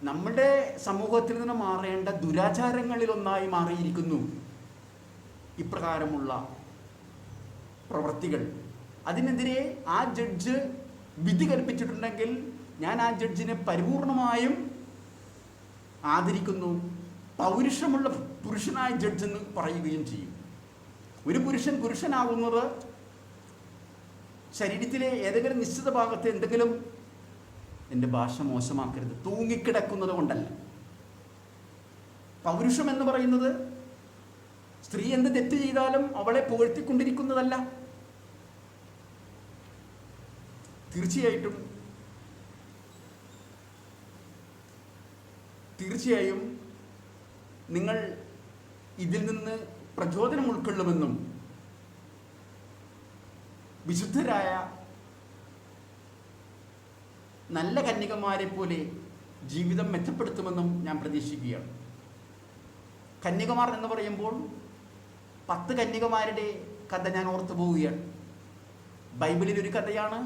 [SPEAKER 1] നമ്മുടെ സമൂഹത്തിൽ നിന്ന് മാറേണ്ട ദുരാചാരങ്ങളിലൊന്നായി മാറിയിരിക്കുന്നു ഇപ്രകാരമുള്ള പ്രവൃത്തികൾ. അതിനെതിരെ ആ ജഡ്ജ് വിധി കൽപ്പിച്ചിട്ടുണ്ടെങ്കിൽ ഞാൻ ആ ജഡ്ജിനെ പരിപൂർണമായും ആദരിക്കുന്നു. പൗരുഷമുള്ള പുരുഷനായ ജഡ്ജ് എന്ന് പറയുകയും ചെയ്യും. ഒരു പുരുഷനാകുന്നത് ശരീരത്തിലെ ഏതെങ്കിലും നിശ്ചിത ഭാഗത്ത് എന്തെങ്കിലും, എൻ്റെ ഭാഷ മോശമാക്കരുത്, തൂങ്ങിക്കിടക്കുന്നത് കൊണ്ടല്ല. പൗരുഷം എന്ന് പറയുന്നത് സ്ത്രീ എന്ത് തെറ്റ് ചെയ്താലും അവളെ പുകഴ്ത്തിക്കൊണ്ടിരിക്കുന്നതല്ല. തീർച്ചയായും നിങ്ങൾ ഇതിൽ നിന്ന് പ്രചോദനം ഉൾക്കൊള്ളുമെന്നും വിശുദ്ധരായ നല്ല കന്യകമാരെ പോലെ ജീവിതം മെച്ചപ്പെടുത്തുമെന്നും ഞാൻ പ്രതീക്ഷിക്കുകയാണ്. കന്യകമാർ എന്ന് പറയുമ്പോൾ 10 കന്യകമാരുടെ കഥ ഞാൻ ഓർത്തു പോവുകയാണ്. ബൈബിളിലൊരു കഥയാണ്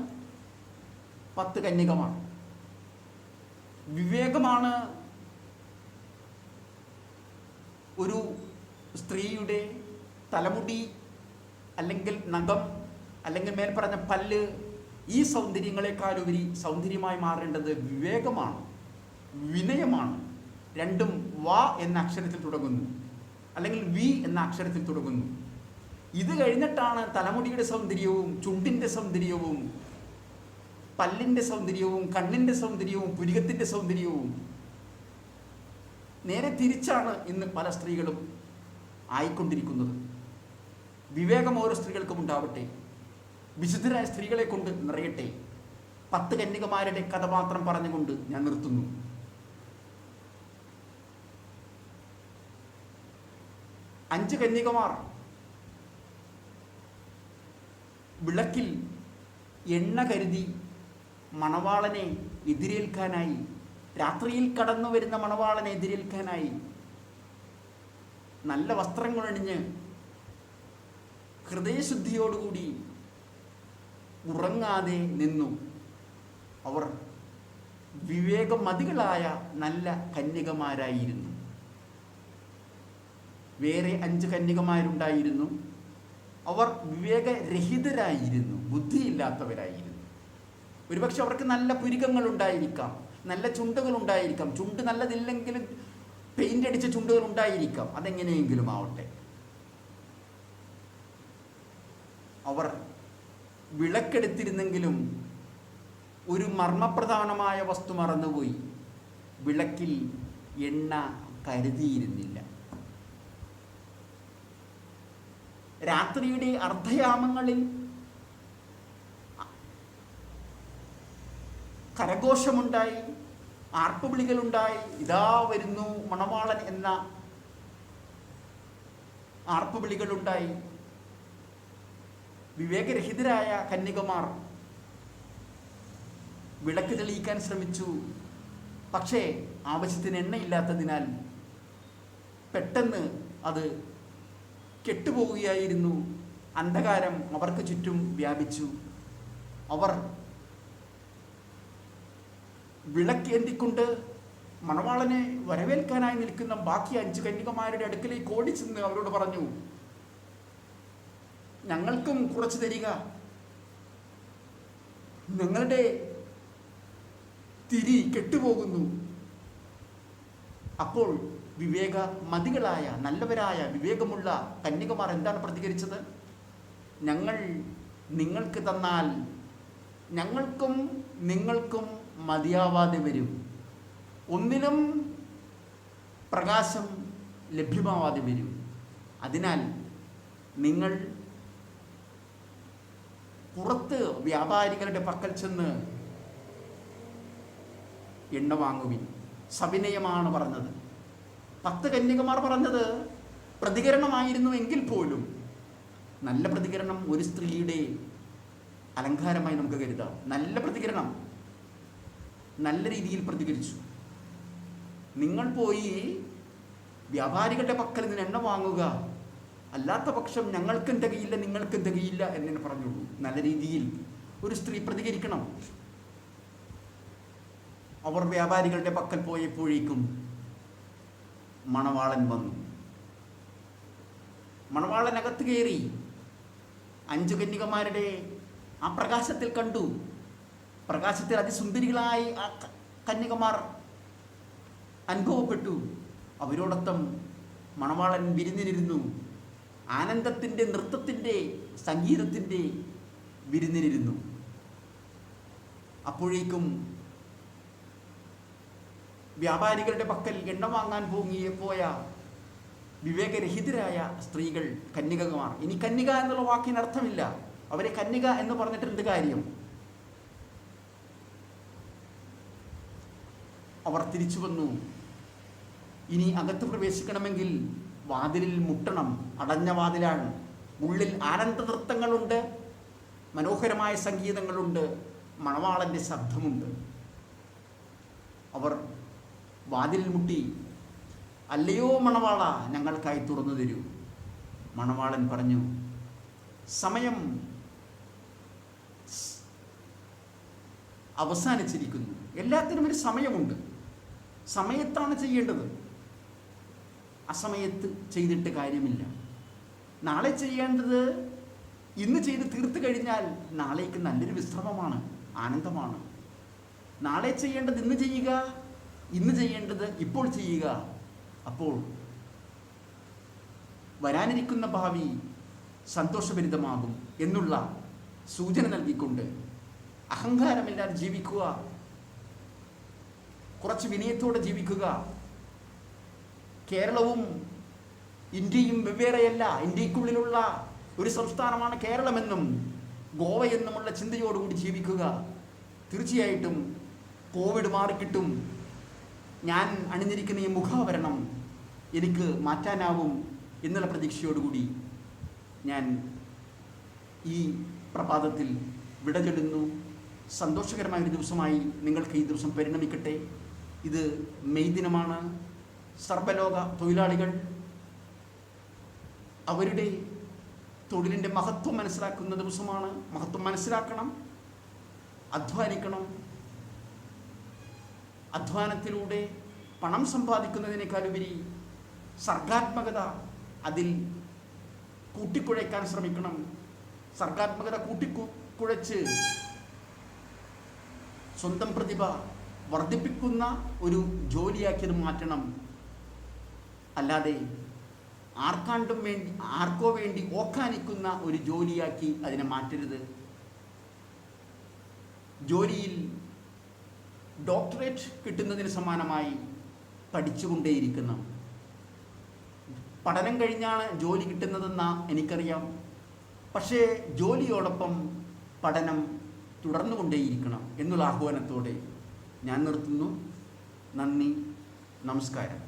[SPEAKER 1] 10 കന്യകമാർ. വിവേകമാണ് ഒരു സ്ത്രീയുടെ തലമുടി, അല്ലെങ്കിൽ നഖം, അല്ലെങ്കിൽ മേൽപ്പറഞ്ഞ പല്ല്, ഈ സൗന്ദര്യങ്ങളെക്കാളുപരി സൗന്ദര്യമായി മാറേണ്ടത് വിവേകമാണ്, വിനയമാണ്. രണ്ടും വ എന്ന അക്ഷരത്തിൽ തുടങ്ങുന്നു, അല്ലെങ്കിൽ വി എന്ന അക്ഷരത്തിൽ തുടങ്ങുന്നു. ഇത് കഴിഞ്ഞിട്ടാണ് തലമുടിയുടെ സൗന്ദര്യവും, ചുണ്ടിൻ്റെ സൗന്ദര്യവും, പല്ലിൻ്റെ സൗന്ദര്യവും, കണ്ണിൻ്റെ സൗന്ദര്യവും, പുരികത്തിൻ്റെ സൗന്ദര്യവും. നേരെ തിരിച്ചാണ് ഇന്ന് പല സ്ത്രീകളും ആയിക്കൊണ്ടിരിക്കുന്നത്. വിവേകം ഓരോ സ്ത്രീകൾക്കും ഉണ്ടാവട്ടെ, വിശുദ്ധരായ സ്ത്രീകളെ കൊണ്ട് നിറയട്ടെ. 10 കന്യകമാരുടെ കഥ മാത്രം പറഞ്ഞുകൊണ്ട് ഞാൻ നിർത്തുന്നു. അഞ്ച് കന്യകമാർ വിളക്കിൽ എണ്ണ കരുതി മണവാളനെ എതിരേൽക്കാനായി, രാത്രിയിൽ കടന്നു വരുന്ന മണവാളനെ എതിരേൽക്കാനായി നല്ല വസ്ത്രങ്ങളണിഞ്ഞ് ഹൃദയശുദ്ധിയോടുകൂടി ഉറങ്ങാതെ നിന്നു. അവർ വിവേകമതികളായ നല്ല കന്യകമാരായിരുന്നു. വേറെ 5 കന്യകമാരുണ്ടായിരുന്നു. അവർ വിവേകരഹിതരായിരുന്നു, ബുദ്ധിയില്ലാത്തവരായിരുന്നു. ഒരുപക്ഷെ അവർക്ക് നല്ല പുരികങ്ങൾ ഉണ്ടായിരിക്കാം, നല്ല ചുണ്ടുകൾ ഉണ്ടായിരിക്കാം, ചുണ്ട് നല്ലതില്ലെങ്കിലും പെയിൻ്റ് അടിച്ച ചുണ്ടുകൾ ഉണ്ടായിരിക്കാം, അതെങ്ങനെയെങ്കിലും ആവട്ടെ. അവർ വിളക്കെടുത്തിരുന്നെങ്കിലും ഒരു മർമ്മപ്രധാനമായ വസ്തു മറന്നുപോയി. വിളക്കിൽ എണ്ണ കരുതിയിരുന്നില്ല. രാത്രിയുടെ അർദ്ധയാമങ്ങളിൽ കരഘോഷമുണ്ടായി, ആർപ്പുവിളികളുണ്ടായി. ഇതാ വരുന്നു മണവാളൻ എന്ന ആർപ്പുവിളികളുണ്ടായി. വിവേകരഹിതരായ കന്യകമാർ വിളക്ക് തെളിയിക്കാൻ ശ്രമിച്ചു. പക്ഷേ ആവശ്യത്തിന് എണ്ണയില്ലാത്തതിനാൽ പെട്ടെന്ന് അത് കെട്ടുപോവുകയായിരുന്നു. അന്ധകാരം അവർക്ക് ചുറ്റും വ്യാപിച്ചു. അവർ വിളക്കേന്തിക്കൊണ്ട് മണവാളനെ വരവേൽക്കാനായി നിൽക്കുന്ന ബാക്കി 5 കന്യകമാരുടെ അടുക്കലേക്ക് ഓടിച്ചെന്ന് അവരോട് പറഞ്ഞു, ഞങ്ങൾക്കും കുറച്ച് തരിക, ഞങ്ങളുടെ തിരി കെട്ടുപോകുന്നു. അപ്പോൾ വിവേകമതികളായ നല്ലവരായ വിവേകമുള്ള കന്യകമാർ എന്താണ് പ്രതികരിച്ചത്? ഞങ്ങൾ നിങ്ങൾക്ക് തന്നാൽ ഞങ്ങൾക്കും നിങ്ങൾക്കും മതിയാവാതെ വരും, ഒന്നിനും പ്രകാശം ലഭ്യമാവാതെ വരും. അതിനാൽ നിങ്ങൾ പുറത്ത് വ്യാപാരികളുടെ പക്കൽ ചെന്ന് എണ്ണ വാങ്ങുവിൻ. സവിനയമാണ് പറഞ്ഞത്. 10 കന്യകമാർ പറഞ്ഞത് പ്രതികരണമായിരുന്നു എങ്കിൽ പോലും നല്ല പ്രതികരണം ഒരു സ്ത്രീയുടെ അലങ്കാരമായി നമുക്ക് കരുതാം. നല്ല പ്രതികരണം, നല്ല രീതിയിൽ പ്രതികരിച്ചു. നിങ്ങൾ പോയി വ്യാപാരികളുടെ പക്കൽ നിന്ന് എണ്ണ വാങ്ങുക, അല്ലാത്ത പക്ഷം ഞങ്ങൾക്കും തികയില്ല, നിങ്ങൾക്കും തികയില്ല എന്നെ പറഞ്ഞുള്ളൂ. നല്ല രീതിയിൽ ഒരു സ്ത്രീ പ്രതികരിക്കണം. അവർ വ്യാപാരികളുടെ പക്കൽ പോയപ്പോഴേക്കും മണവാളൻ വന്നു. മണവാളൻ അകത്ത് കയറി 5 കന്യകമാരുടെ ആ പ്രകാശത്തിൽ കണ്ടു. പ്രകാശത്തിൽ അതിസുന്ദരികളായി ആ കന്യകമാർ അനുഭവപ്പെട്ടു. അവരോടൊപ്പം മണവാളൻ വിരുന്നിനിരുന്നു. ആനന്ദത്തിൻ്റെ, നൃത്തത്തിൻ്റെ, സംഗീതത്തിൻ്റെ വിരുന്നിനിരുന്നു. അപ്പോഴേക്കും വ്യാപാരികളുടെ പക്കൽ എണ്ണ വാങ്ങാൻ പോയ വിവേകരഹിതരായ സ്ത്രീകൾ, കന്യകമാർ. ഇനി കന്യക എന്നുള്ള വാക്കിന് അർത്ഥമില്ല. അവരെ കന്യക എന്ന് പറഞ്ഞിട്ട് എന്ത് കാര്യം? അവർ തിരിച്ചു വന്നു. ഇനി അകത്ത് പ്രവേശിക്കണമെങ്കിൽ വാതിലിൽ മുട്ടണം. അടഞ്ഞ വാതിലാണ്. ഉള്ളിൽ ആനന്ദ നൃത്തങ്ങളുണ്ട്, മനോഹരമായ സംഗീതങ്ങളുണ്ട്, മണവാളൻ്റെ ശബ്ദമുണ്ട്. അവർ വാതിലിൽ മുട്ടി, അല്ലയോ മണവാള, ഞങ്ങൾക്കായി തുറന്നു തരൂ. മണവാളൻ പറഞ്ഞു, സമയം അവസാനിച്ചിരിക്കുന്നു. എല്ലാത്തിനും ഒരു സമയമുണ്ട്. സമയത്താണ് ചെയ്യേണ്ടത്. അസമയത്ത് ചെയ്തിട്ട് കാര്യമില്ല. നാളെ ചെയ്യേണ്ടത് ഇന്ന് ചെയ്ത് തീർത്തു കഴിഞ്ഞാൽ നാളേക്ക് നല്ലൊരു വിശ്രമമാണ്, ആനന്ദമാണ്. നാളെ ചെയ്യേണ്ടത് ഇന്ന് ചെയ്യുക, ഇന്ന് ചെയ്യേണ്ടത് ഇപ്പോൾ ചെയ്യുക. അപ്പോൾ വരാനിരിക്കുന്ന ഭാവി സന്തോഷഭരിതമാകും എന്നുള്ള സൂചന നൽകിക്കൊണ്ട് അഹങ്കാരമില്ലാതെ ജീവിക്കുക, കുറച്ച് വിനയത്തോടെ ജീവിക്കുക. കേരളവും ഇന്ത്യയും വെവ്വേറെയല്ല. ഇന്ത്യക്കുള്ളിലുള്ള ഒരു സംസ്ഥാനമാണ് കേരളമെന്നും ഗോവയെന്നുമുള്ള ചിന്തയോടുകൂടി ജീവിക്കുക. തീർച്ചയായിട്ടും കോവിഡ് മാറിക്കിട്ടും. ഞാൻ അണിഞ്ഞിരിക്കുന്ന ഈ മുഖാവരണം എനിക്ക് മാറ്റാനാവും എന്നുള്ള പ്രതീക്ഷയോടുകൂടി ഞാൻ ഈ പ്രഭാതത്തിൽ വിട ചൊല്ലുന്നു. സന്തോഷകരമായൊരു ദിവസമായി നിങ്ങൾക്ക് ഈ ദിവസം പരിണമിക്കട്ടെ. ഇത് മെയ് ദിനമാണ്. സർവ്വലോക തൊഴിലാളികൾ അവരുടെ തൊഴിലിൻ്റെ മഹത്വം മനസ്സിലാക്കുന്ന ദിവസമാണ്. മഹത്വം മനസ്സിലാക്കണം, അധ്വാനിക്കണം. അധ്വാനത്തിലൂടെ പണം സമ്പാദിക്കുന്നതിനേക്കാളുപരി സർഗാത്മകത അതിൽ കൂട്ടിക്കുഴയ്ക്കാൻ ശ്രമിക്കണം. സർഗാത്മകത കൂട്ടിക്കുഴച്ച് സ്വന്തം പ്രതിഭ വർദ്ധിപ്പിക്കുന്ന ഒരു ജോലിയാക്കിയത് മാറ്റണം. അല്ലാതെ ആർക്കോ വേണ്ടി ഓക്കാനിക്കുന്ന ഒരു ജോലിയാക്കി അതിനെ മാറ്റരുത്. ജോലിയിൽ ഡോക്ടറേറ്റ് കിട്ടുന്നതിന് സമാനമായി പഠിച്ചുകൊണ്ടേയിരിക്കണം. പഠനം കഴിഞ്ഞാണ് ജോലി കിട്ടുന്നതെന്ന് എനിക്കറിയാം. പക്ഷേ ജോലിയോടൊപ്പം പഠനം തുടർന്നുകൊണ്ടേയിരിക്കണം എന്നുള്ള ആഹ്വാനത്തോടെ ഞാൻ നിർത്തുന്നു. നന്ദി, നമസ്കാരം.